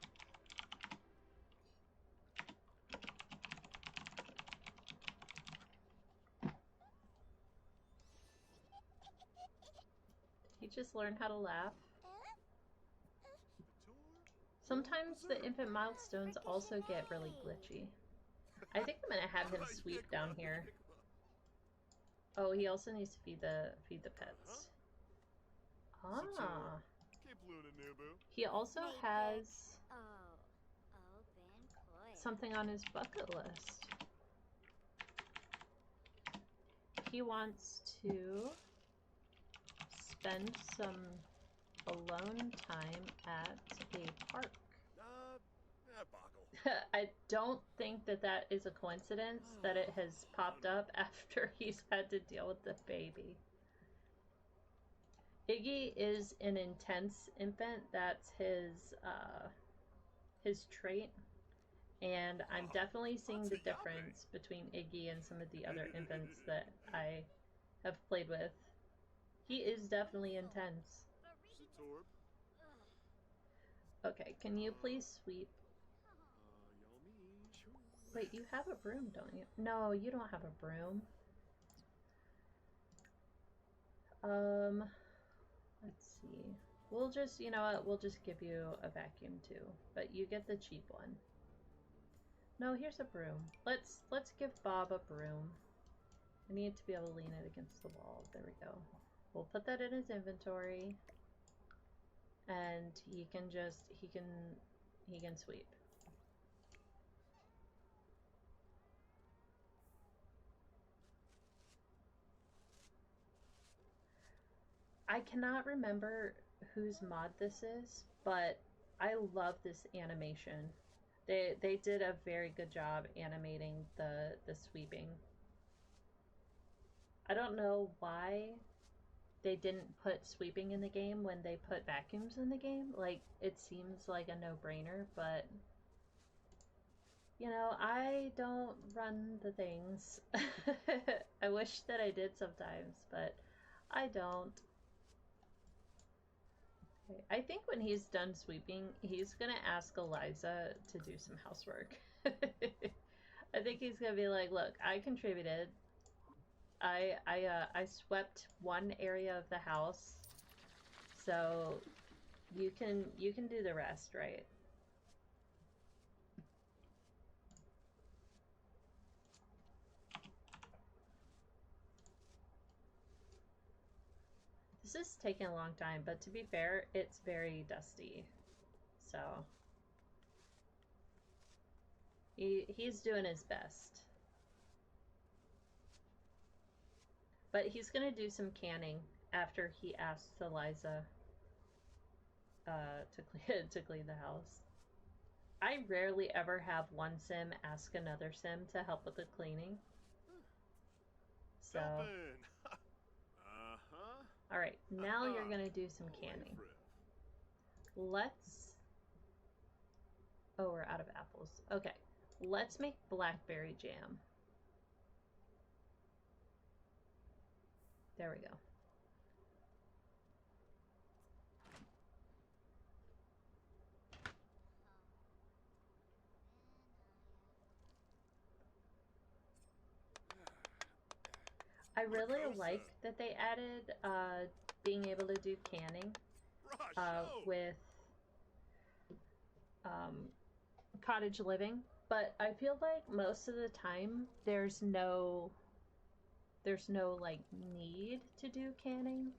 He just learned how to laugh. Sometimes the infant milestones also get really glitchy. I think I'm gonna have him sweep down here. Oh, he also needs to feed the pets. Ah. He also has something on his bucket list. He wants to spend some alone time at a park. I don't think that that is a coincidence that it has popped up after he's had to deal with the baby. Iggy is an intense infant. That's his trait. And I'm definitely seeing the difference between Iggy and some of the other infants that I have played with. He is definitely intense. Okay, can you please sweep? Wait, you have a broom, don't you? No, you don't have a broom. Let's see. We'll just, you know what, we'll just give you a vacuum too. But you get the cheap one. No, here's a broom. Let's give Bob a broom. I need to be able to lean it against the wall. There we go. We'll put that in his inventory. And he can sweep. I cannot remember whose mod this is, but I love this animation. They did a very good job animating the sweeping. I don't know why they didn't put sweeping in the game when they put vacuums in the game. Like, it seems like a no-brainer, but you know, I don't run the things. I wish that I did sometimes, but I don't. Okay. I think when he's done sweeping, he's gonna ask Eliza to do some housework. I think he's gonna be like, "Look, I contributed. I swept one area of the house, so you can do the rest, right?" This is taking a long time, but to be fair, it's very dusty. So he's doing his best. But he's gonna do some canning after he asks Eliza to clean the house. I rarely ever have one sim ask another sim to help with the cleaning. So alright, now you're gonna do some canning. Let's... Oh, we're out of apples. Okay, let's make blackberry jam. There we go. I really like that they added being able to do canning with cottage living, but I feel like most of the time there's no like need to do canning,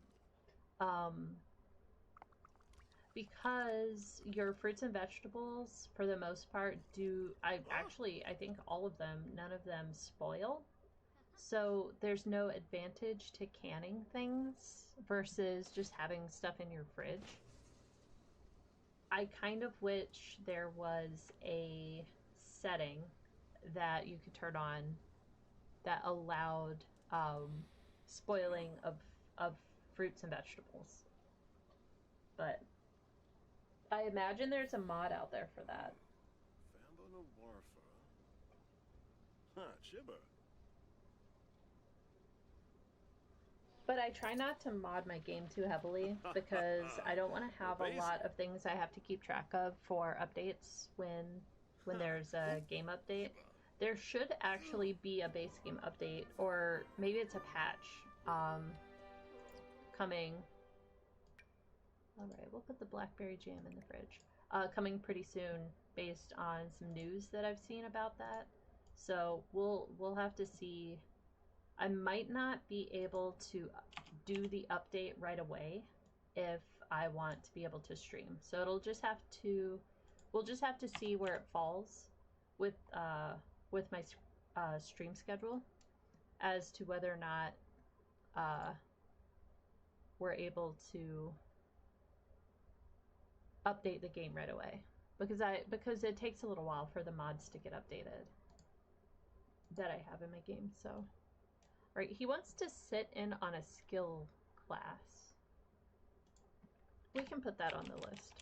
because your fruits and vegetables for the most part I think all of them, none of them spoil. So there's no advantage to canning things versus just having stuff in your fridge. I kind of wish there was a setting that you could turn on that allowed spoiling of fruits and vegetables. But I imagine there's a mod out there for that. But I try not to mod my game too heavily because I don't want to have a lot of things I have to keep track of for updates when there's a game update. There should actually be a base game update, or maybe it's a patch coming. Alright, we'll put the blackberry jam in the fridge. Coming pretty soon based on some news that I've seen about that. So we'll have to see. I might not be able to do the update right away if I want to be able to stream. So it'll just have to, we'll just have to see where it falls with my stream schedule as to whether or not we're able to update the game right away. Because it takes a little while for the mods to get updated that I have in my game, so. Right, he wants to sit in on a skill class. We can put that on the list.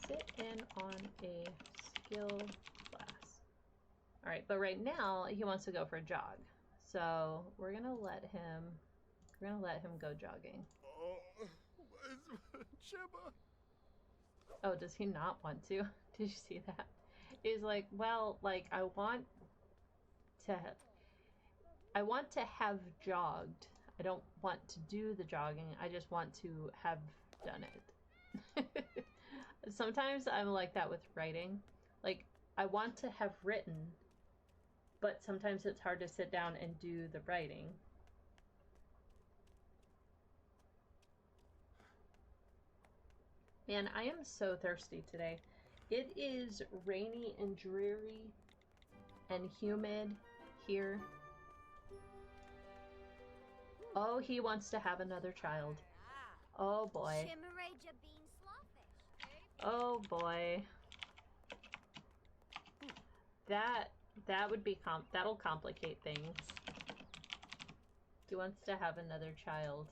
Sit in on a skill class. Alright, but right now he wants to go for a jog. So we're gonna let him go jogging. Oh, does he not want to? Did you see that? He's like, well, like I want to have jogged. I don't want to do the jogging. I just want to have done it. Sometimes I'm like that with writing. Like, I want to have written, but sometimes it's hard to sit down and do the writing. Man, I am so thirsty today. It is rainy and dreary and humid here. Oh, he wants to have another child. Oh boy. Oh boy. That would be that'll complicate things. He wants to have another child.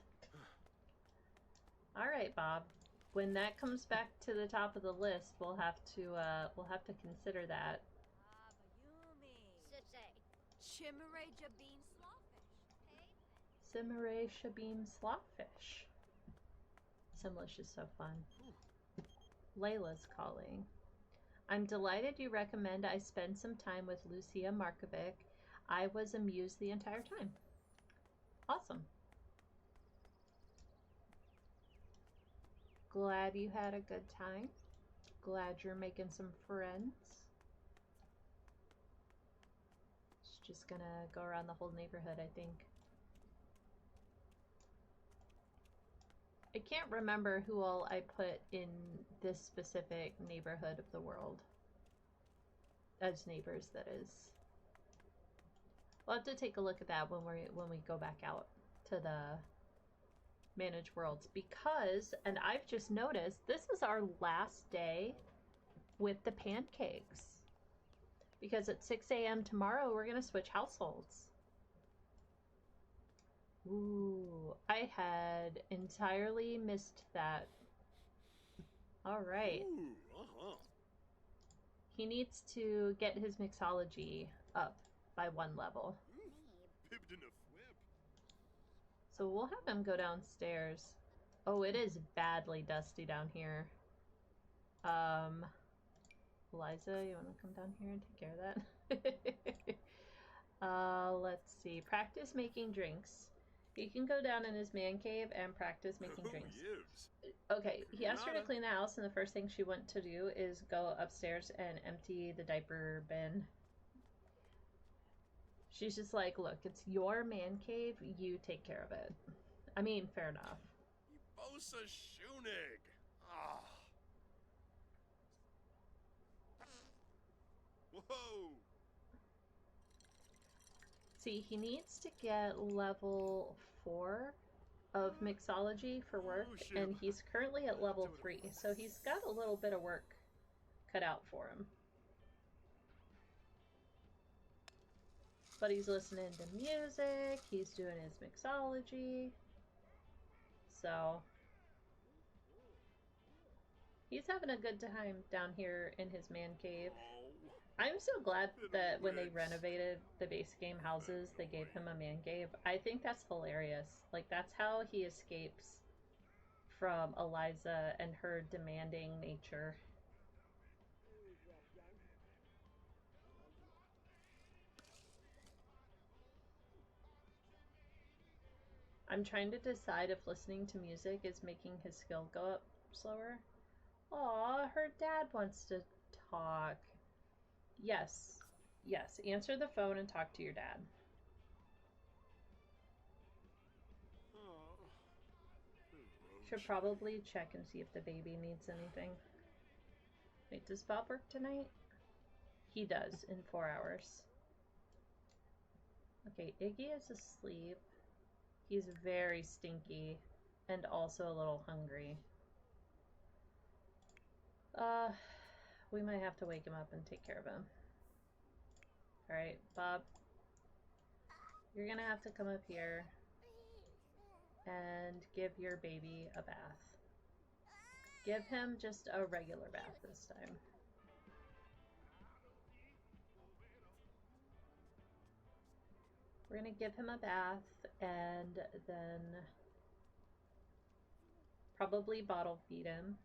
All right, Bob. When that comes back to the top of the list, we'll have to consider that. Simmeray Shabim Slotfish. Simlish is so fun. Layla's calling. I'm delighted you recommend I spend some time with Lucia Markovic. I was amused the entire time. Awesome. Glad you had a good time. Glad you're making some friends. Just gonna go around the whole neighborhood, I think. I can't remember who all I put in this specific neighborhood of the world. As neighbors, that is. We'll have to take a look at that when we go back out to the manage worlds, because, and I've just noticed, this is our last day with the pancakes. Because at 6 a.m. tomorrow, we're going to switch households. Ooh, I had entirely missed that. All right. He needs to get his mixology up by 1 level. So we'll have him go downstairs. Oh, it is badly dusty down here. Eliza, you want to come down here and take care of that? Let's see. Practice making drinks. He can go down in his man cave and practice making drinks. Okay, he asked her to clean the house, and the first thing she went to do is go upstairs and empty the diaper bin. She's just like, look, it's your man cave, you take care of it. I mean, fair enough. Whoa! See, he needs to get level 4 of mixology for work, and he's currently at level 3, so he's got a little bit of work cut out for him. But he's listening to music, he's doing his mixology, so he's having a good time down here in his man cave. I'm so glad that when they renovated the base game houses, they gave him a man cave. I think that's hilarious. Like, that's how he escapes from Eliza and her demanding nature. I'm trying to decide if listening to music is making his skill go up slower. Aw, her dad wants to talk. Yes. Yes, answer the phone and talk to your dad. Should probably check and see if the baby needs anything. Wait, does Bob work tonight? He does, in 4 hours. Okay, Iggy is asleep. He's very stinky and also a little hungry. We might have to wake him up and take care of him. Alright, Bob. You're gonna have to come up here and give your baby a bath. Give him just a regular bath this time. We're gonna give him a bath and then probably bottle feed him.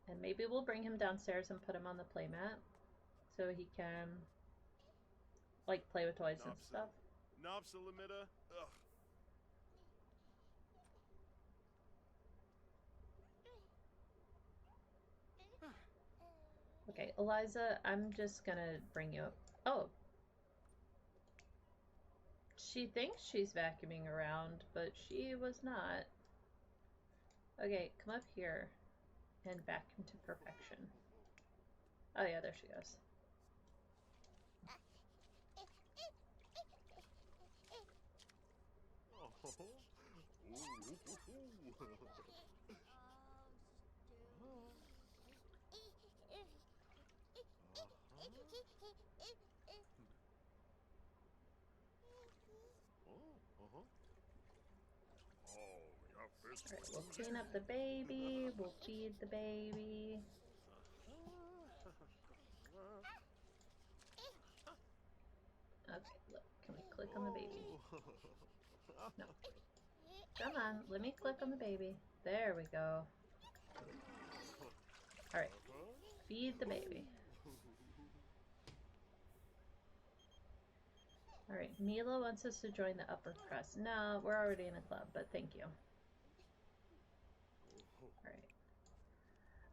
And maybe we'll bring him downstairs and put him on the playmat so he can, like, play with toys and stuff. Okay, Eliza, I'm just gonna bring you up. Oh. She thinks she's vacuuming around, but she was not. Okay, come up here and vacuum to perfection. Oh yeah, there she goes. Alright, we'll clean up the baby, we'll feed the baby. Okay, look, can we click on the baby? No. Come on, let me click on the baby. There we go. Alright, feed the baby. Alright, Mila wants us to join the upper crust. No, we're already in a club, but thank you. Alright.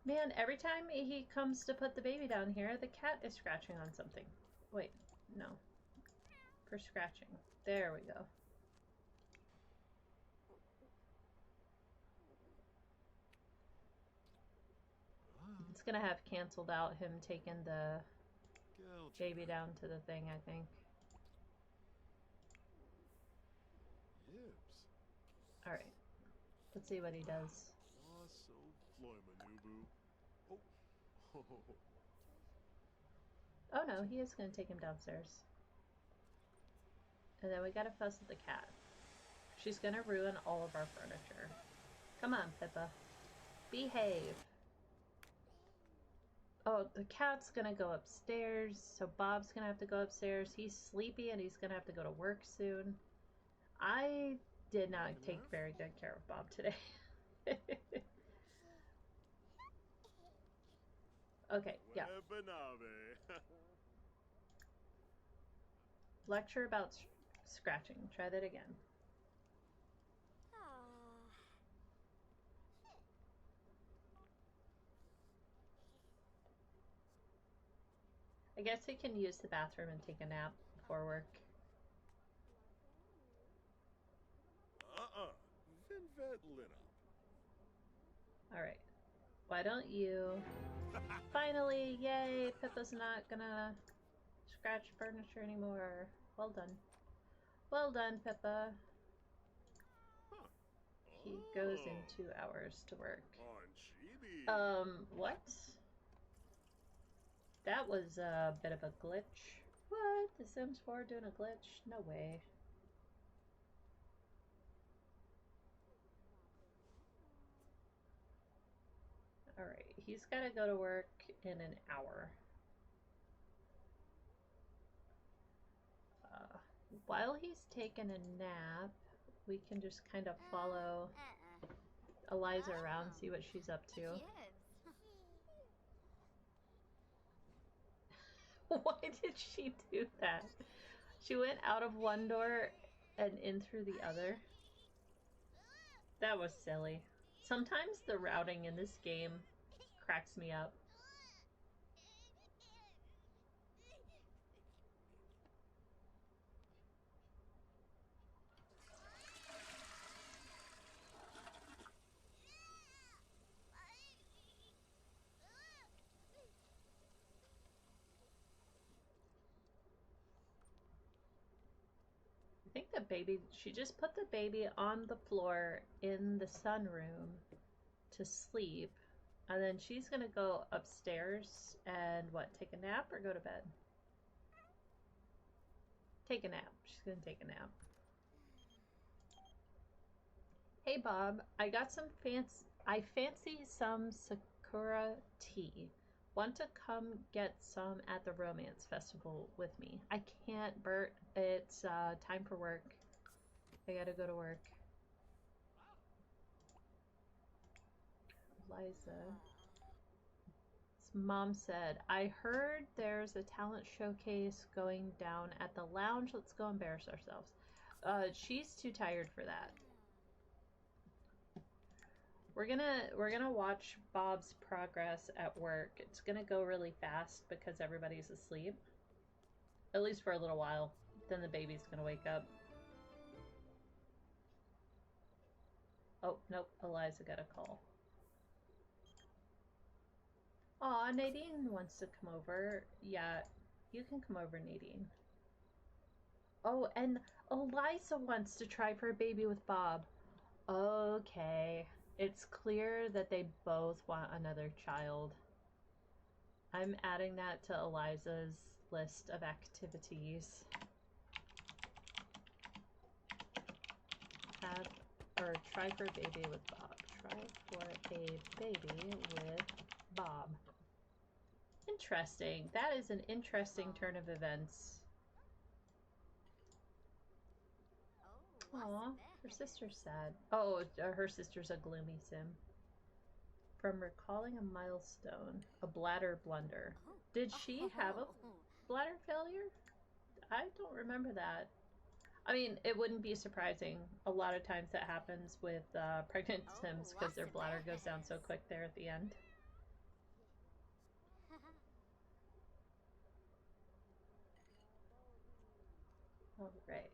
Man, every time he comes to put the baby down here, the cat is scratching on something. Wait, no. For scratching. There we go. It's gonna have canceled out him taking the baby down to the thing, I think. Alright. Let's see what he does. Oh no, he is gonna take him downstairs. And then we gotta fuss with the cat. She's gonna ruin all of our furniture. Come on, Pippa. Behave. Oh, the cat's gonna go upstairs, so Bob's gonna have to go upstairs. He's sleepy and he's gonna have to go to work soon. I did not take very good care of Bob today. Okay, yeah. Lecture about scratching. Try that again. I guess he can use the bathroom and take a nap before work. Alright. Why don't you... Finally! Yay! Pippa's not gonna scratch furniture anymore. Well done. Well done, Pippa. He goes in 2 hours to work. What? That was a bit of a glitch. What? The Sims 4 doing a glitch? No way. Alright, he's gotta go to work in an hour. While he's taking a nap, we can just kind of follow Eliza around, see what she's up to. Why did she do that? She went out of one door and in through the other. That was silly. Sometimes the routing in this game cracks me up. I think the baby, she just put the baby on the floor in the sunroom to sleep. And then she's gonna go upstairs and what, take a nap or go to bed? Take a nap. She's gonna take a nap. Hey Bob, I got some I fancy some Sakura tea. Want to come get some at the Romance Festival with me? I can't, Bert. It's time for work. I gotta go to work. Liza. Mom said, I heard there's a talent showcase going down at the lounge. Let's go embarrass ourselves. She's too tired for that. We're gonna watch Bob's progress at work. It's gonna go really fast because everybody's asleep. At least for a little while. Then the baby's gonna wake up. Oh, nope, Eliza got a call. Aw, Nadine wants to come over. Yeah, you can come over, Nadine. Oh, and Eliza wants to try for a baby with Bob. Okay. It's clear that they both want another child. I'm adding that to Eliza's list of activities. Try for a baby with Bob. Try for a baby with Bob. Interesting. That is an interesting turn of events. Aw, her sister's sad. Oh, her sister's a gloomy sim. From recalling a milestone, a bladder blunder. Did she have a bladder failure? I don't remember that. I mean, it wouldn't be surprising. A lot of times that happens with pregnant sims because their bladder goes down so quick there at the end. All right.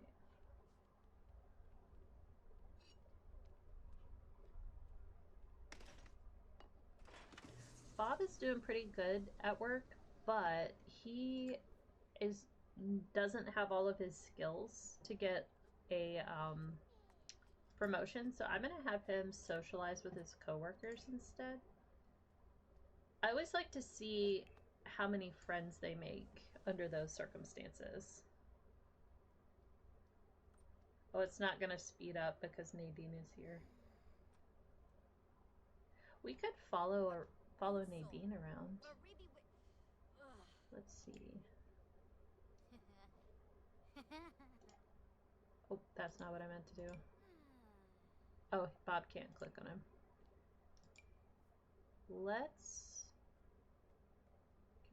Bob is doing pretty good at work, but he doesn't have all of his skills to get a promotion, so I'm gonna have him socialize with his coworkers instead. I always like to see how many friends they make under those circumstances. Oh, it's not gonna speed up because Nadine is here. We could follow Nadine around. Let's see. Oh, that's not what I meant to do. Oh, Bob can't click on him.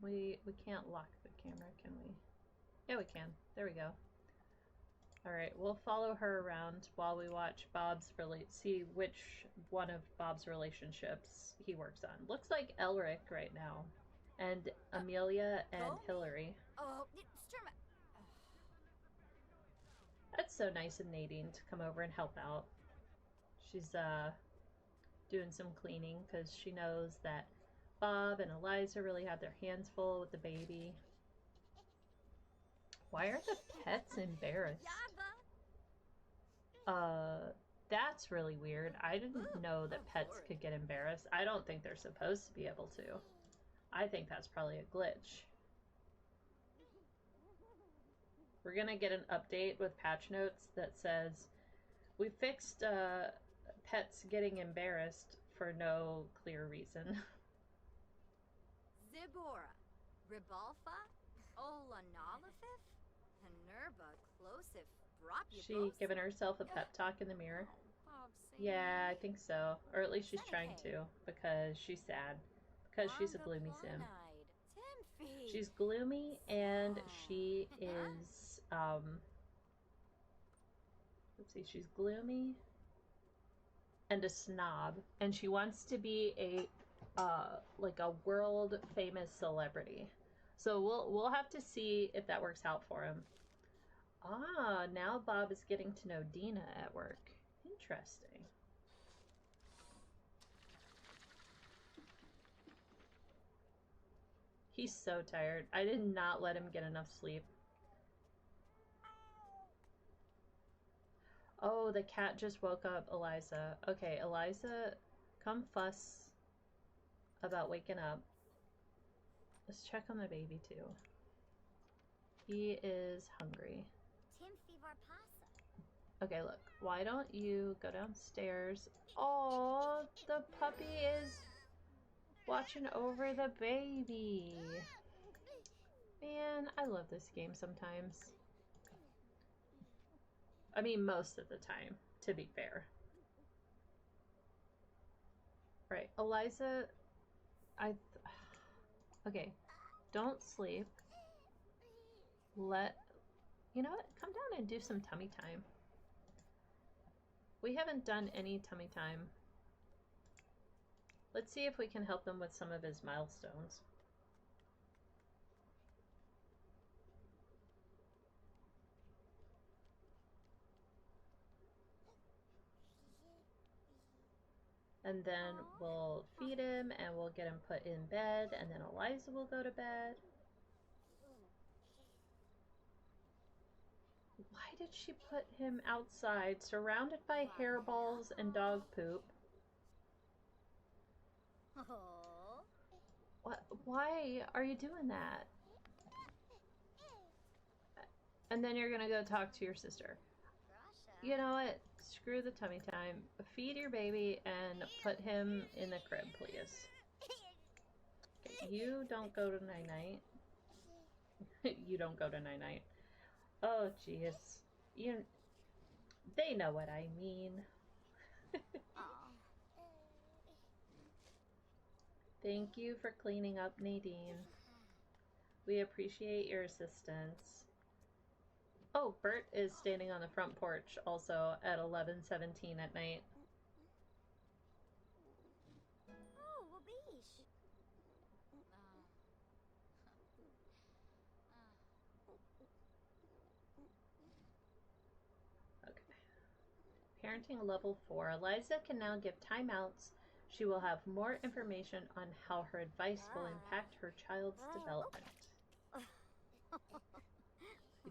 We can't lock the camera, can we? Yeah, we can. There we go. Alright, we'll follow her around while we watch see which one of Bob's relationships he works on. Looks like Elric right now. And Amelia and Hillary. That's so nice of Nadine to come over and help out. She's doing some cleaning because she knows that Bob and Eliza really have their hands full with the baby. Why are the pets embarrassed? That's really weird. I didn't know that pets could get embarrassed. I don't think they're supposed to be able to. I think that's probably a glitch. We're gonna get an update with patch notes that says, we fixed pets getting embarrassed for no clear reason. Zibora, Ribalfa, Olanolifif, Hanerba, Closif, She giving herself a pep talk in the mirror. Yeah, I think so. Or at least she's trying to, because she's sad. Because she's a gloomy sim. She's gloomy and she is, let's see, she's gloomy and a snob. And she wants to be a, like a world famous celebrity. So we'll have to see if that works out for him. Ah, now Bob is getting to know Dina at work. Interesting. He's so tired. I did not let him get enough sleep. Oh, the cat just woke up Eliza. Okay, Eliza, come fuss about waking up. Let's check on the baby too. He is hungry. Okay, look. Why don't you go downstairs? Oh, the puppy is watching over the baby. Man, I love this game sometimes. I mean, most of the time, to be fair. Right, Eliza, okay, don't sleep. You know what? Come down and do some tummy time. We haven't done any tummy time. Let's see if we can help him with some of his milestones. And then we'll feed him and we'll get him put in bed, and then Eliza will go to bed. Why did she put him outside, surrounded by hairballs and dog poop? What? Why are you doing that? And then you're gonna go talk to your sister. You know what? Screw the tummy time. Feed your baby and put him in the crib, please. Okay, you don't go to night-night. You don't go to night-night. Oh, jeez. They know what I mean. Thank you for cleaning up, Nadine. We appreciate your assistance. Oh, Bert is standing on the front porch also at 11:17 at night. Okay. Parenting level 4. Eliza can now give timeouts. She will have more information on how her advice will impact her child's development.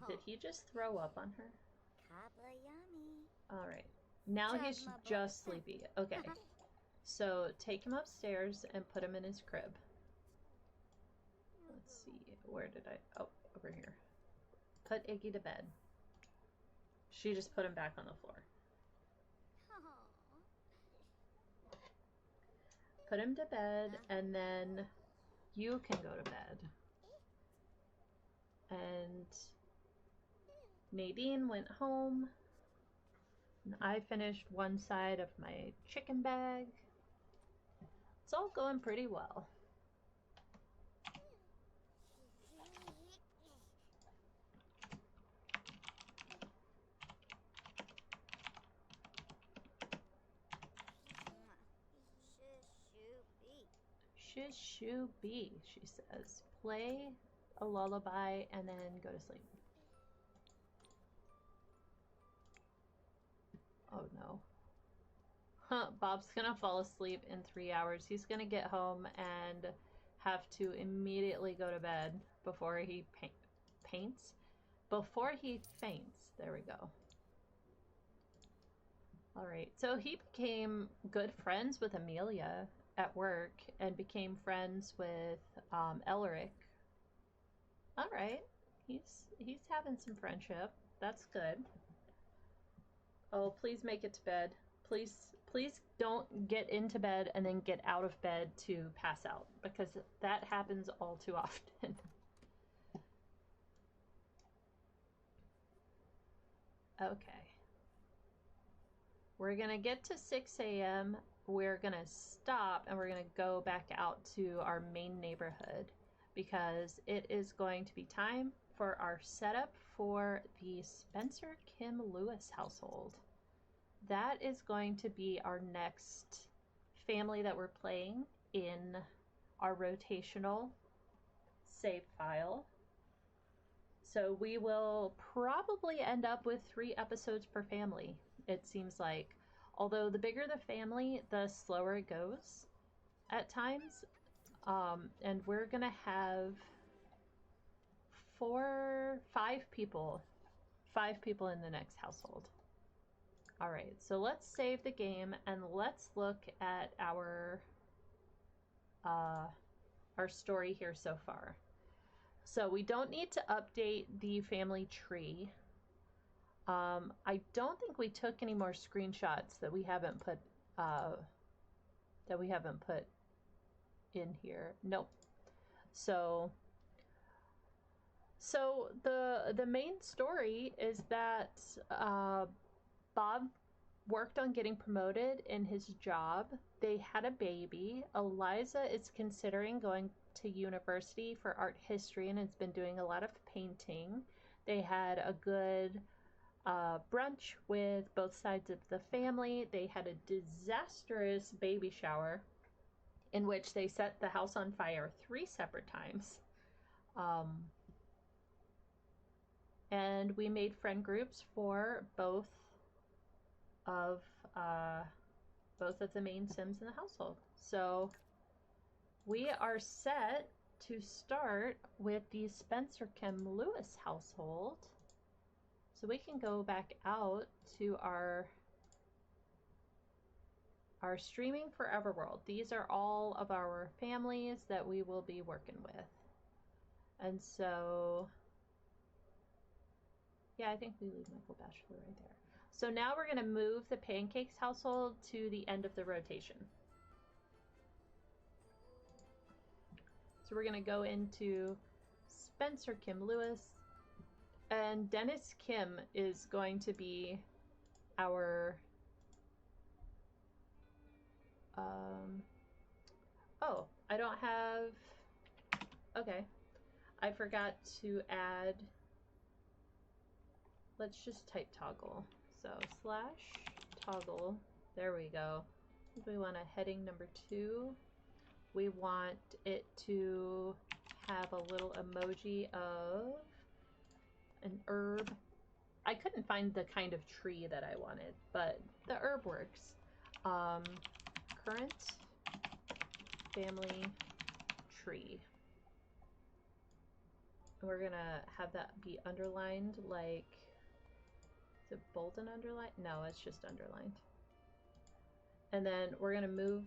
Did he just throw up on her? Alright. Now he's just sleepy. Okay. So take him upstairs and put him in his crib. Let's see. Where did I... Oh, over here. Put Iggy to bed. She just put him back on the floor. Put him to bed, and then you can go to bed. And Nadine went home. And I finished one side of my chicken bag. It's all going pretty well. Shoo be, she says. Play a lullaby and then go to sleep. Oh no. Huh, Bob's gonna fall asleep in 3 hours. He's gonna get home and have to immediately go to bed before he paints? Before he faints. There we go. Alright, so he became good friends with Amelia at work and became friends with Elric. Alright, he's having some friendship. That's good. Oh, please make it to bed. Please don't get into bed and then get out of bed to pass out, because that happens all too often. Okay. We're gonna get to 6 a.m. We're gonna stop and we're gonna go back out to our main neighborhood, because it is going to be time for our setup for the Spencer Kim Lewis household. That is going to be our next family that we're playing in our rotational save file. So we will probably end up with 3 episodes per family, it seems like. Although the bigger the family, the slower it goes at times. And we're going to have 5 people in the next household. Alright, so let's save the game and let's look at our story here so far. So we don't need to update the family tree. I don't think we took any more screenshots that we haven't put in here. Nope. So the main story is that Bob worked on getting promoted in his job. They had a baby. Eliza is considering going to university for art history and has been doing a lot of painting. They had a good brunch with both sides of the family. They had a disastrous baby shower. in which they set the house on fire 3 separate times. And we made friend groups for both of the main Sims in the household. So we are set to start with the Spencer Kim Lewis household. So we can go back out to our streaming forever world. These are all of our families that we will be working with. And so, yeah, I think we leave Michael Bachelor right there. So now we're going to move the Pancakes household to the end of the rotation. So we're going to go into Spencer Kim Lewis, and Dennis Kim is going to be our oh, I don't have, okay, I forgot to add, let's just type toggle. So /toggle, there we go. We want a heading number 2. We want it to have a little emoji of an herb. I couldn't find the kind of tree that I wanted, but the herb works. Current family tree. We're gonna have that be underlined, like, is it bold and underlined? No, it's just underlined. And then we're gonna move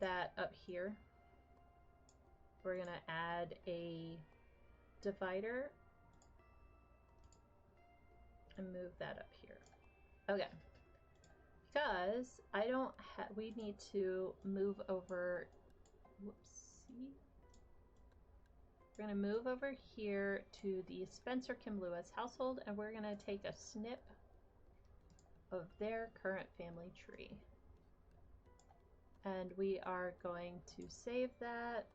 that up here. We're gonna add a divider and move that up here. Okay. Because I don't have, we need to move over, whoopsie. We're gonna move over here to the Spencer Kim Lewis household, and we're gonna take a snip of their current family tree. And we are going to save that.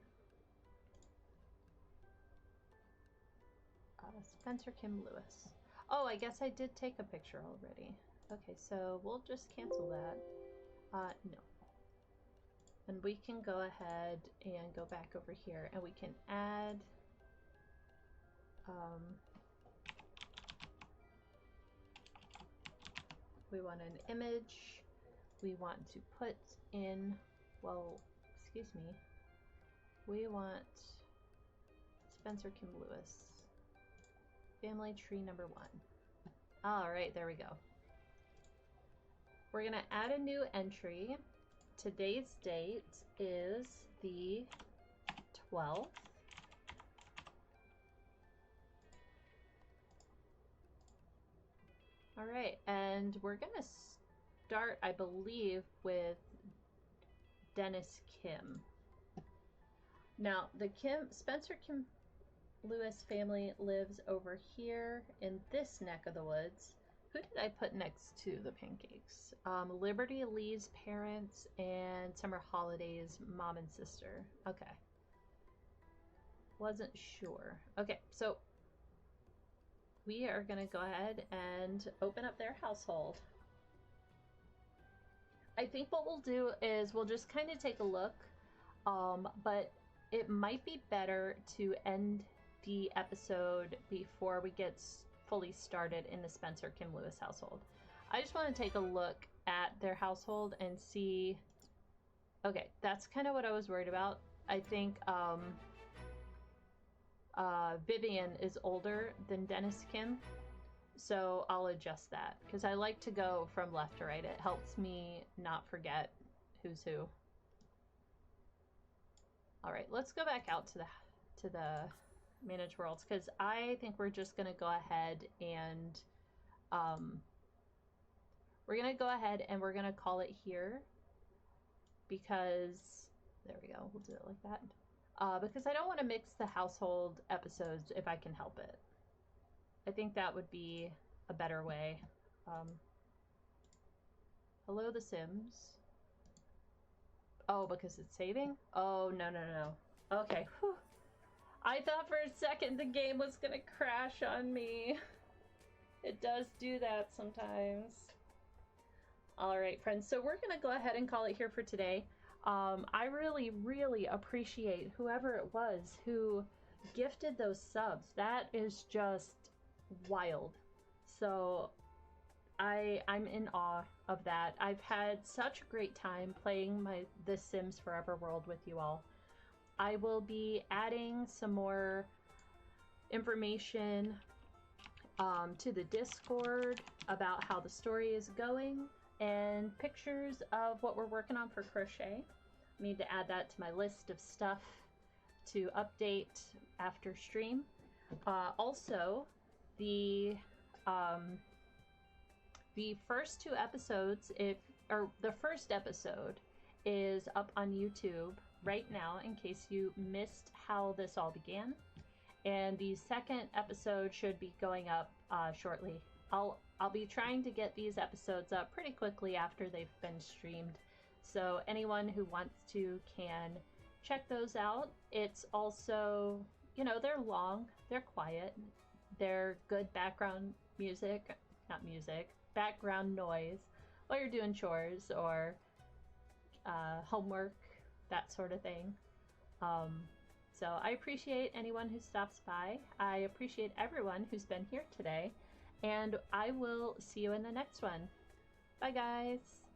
Spencer Kim Lewis. Oh, I guess I did take a picture already. Okay, so we'll just cancel that. No. And we can go ahead and go back over here, and we can add we want an image. We want to put in, well, excuse me, we want Spencer Kim Lewis, family tree number 1. All right, there we go. We're gonna add a new entry. Today's date is the 12th. All right, and we're gonna start, I believe, with Dennis Kim. Now, the Spencer Kim Lewis family lives over here in this neck of the woods. Who did I put next to the Pancakes? Liberty Lee's parents and Summer Holiday's mom and sister. Okay. Wasn't sure. Okay, so we are going to go ahead and open up their household. I think what we'll do is we'll just kind of take a look, but it might be better to end the episode before we get fully started in the Spencer Kim Lewis household. I just want to take a look at their household and see. Okay, that's kind of what I was worried about. I think Vivian is older than Dennis Kim, so I'll adjust that because I like to go from left to right. It helps me not forget who's who. All right, let's go back out to the manage worlds, because I think we're just going to go ahead and we're going to call it here, because there we go, we'll do it like that, because I don't want to mix the household episodes if I can help it. I think that would be a better way. Hello The Sims. Oh, because it's saving? Oh, no. Okay, whew. I thought for a second the game was gonna crash on me. It does do that sometimes. All right, friends, so we're gonna go ahead and call it here for today. I really, really appreciate whoever it was who gifted those subs. That is just wild. So I'm in awe of that. I've had such a great time playing The Sims Forever world with you all. I will be adding some more information to the Discord about how the story is going and pictures of what we're working on for crochet. I need to add that to my list of stuff to update after stream. Also, the first two episodes, the first episode is up on YouTube right now in case you missed how this all began. And the second episode should be going up shortly. I'll be trying to get these episodes up pretty quickly after they've been streamed. So anyone who wants to can check those out. It's also, you know, they're long, they're quiet, they're good background music, not music, background noise while you're doing chores or homework, that sort of thing. So I appreciate anyone who stops by. I appreciate everyone who's been here today. And I will see you in the next one. Bye, guys.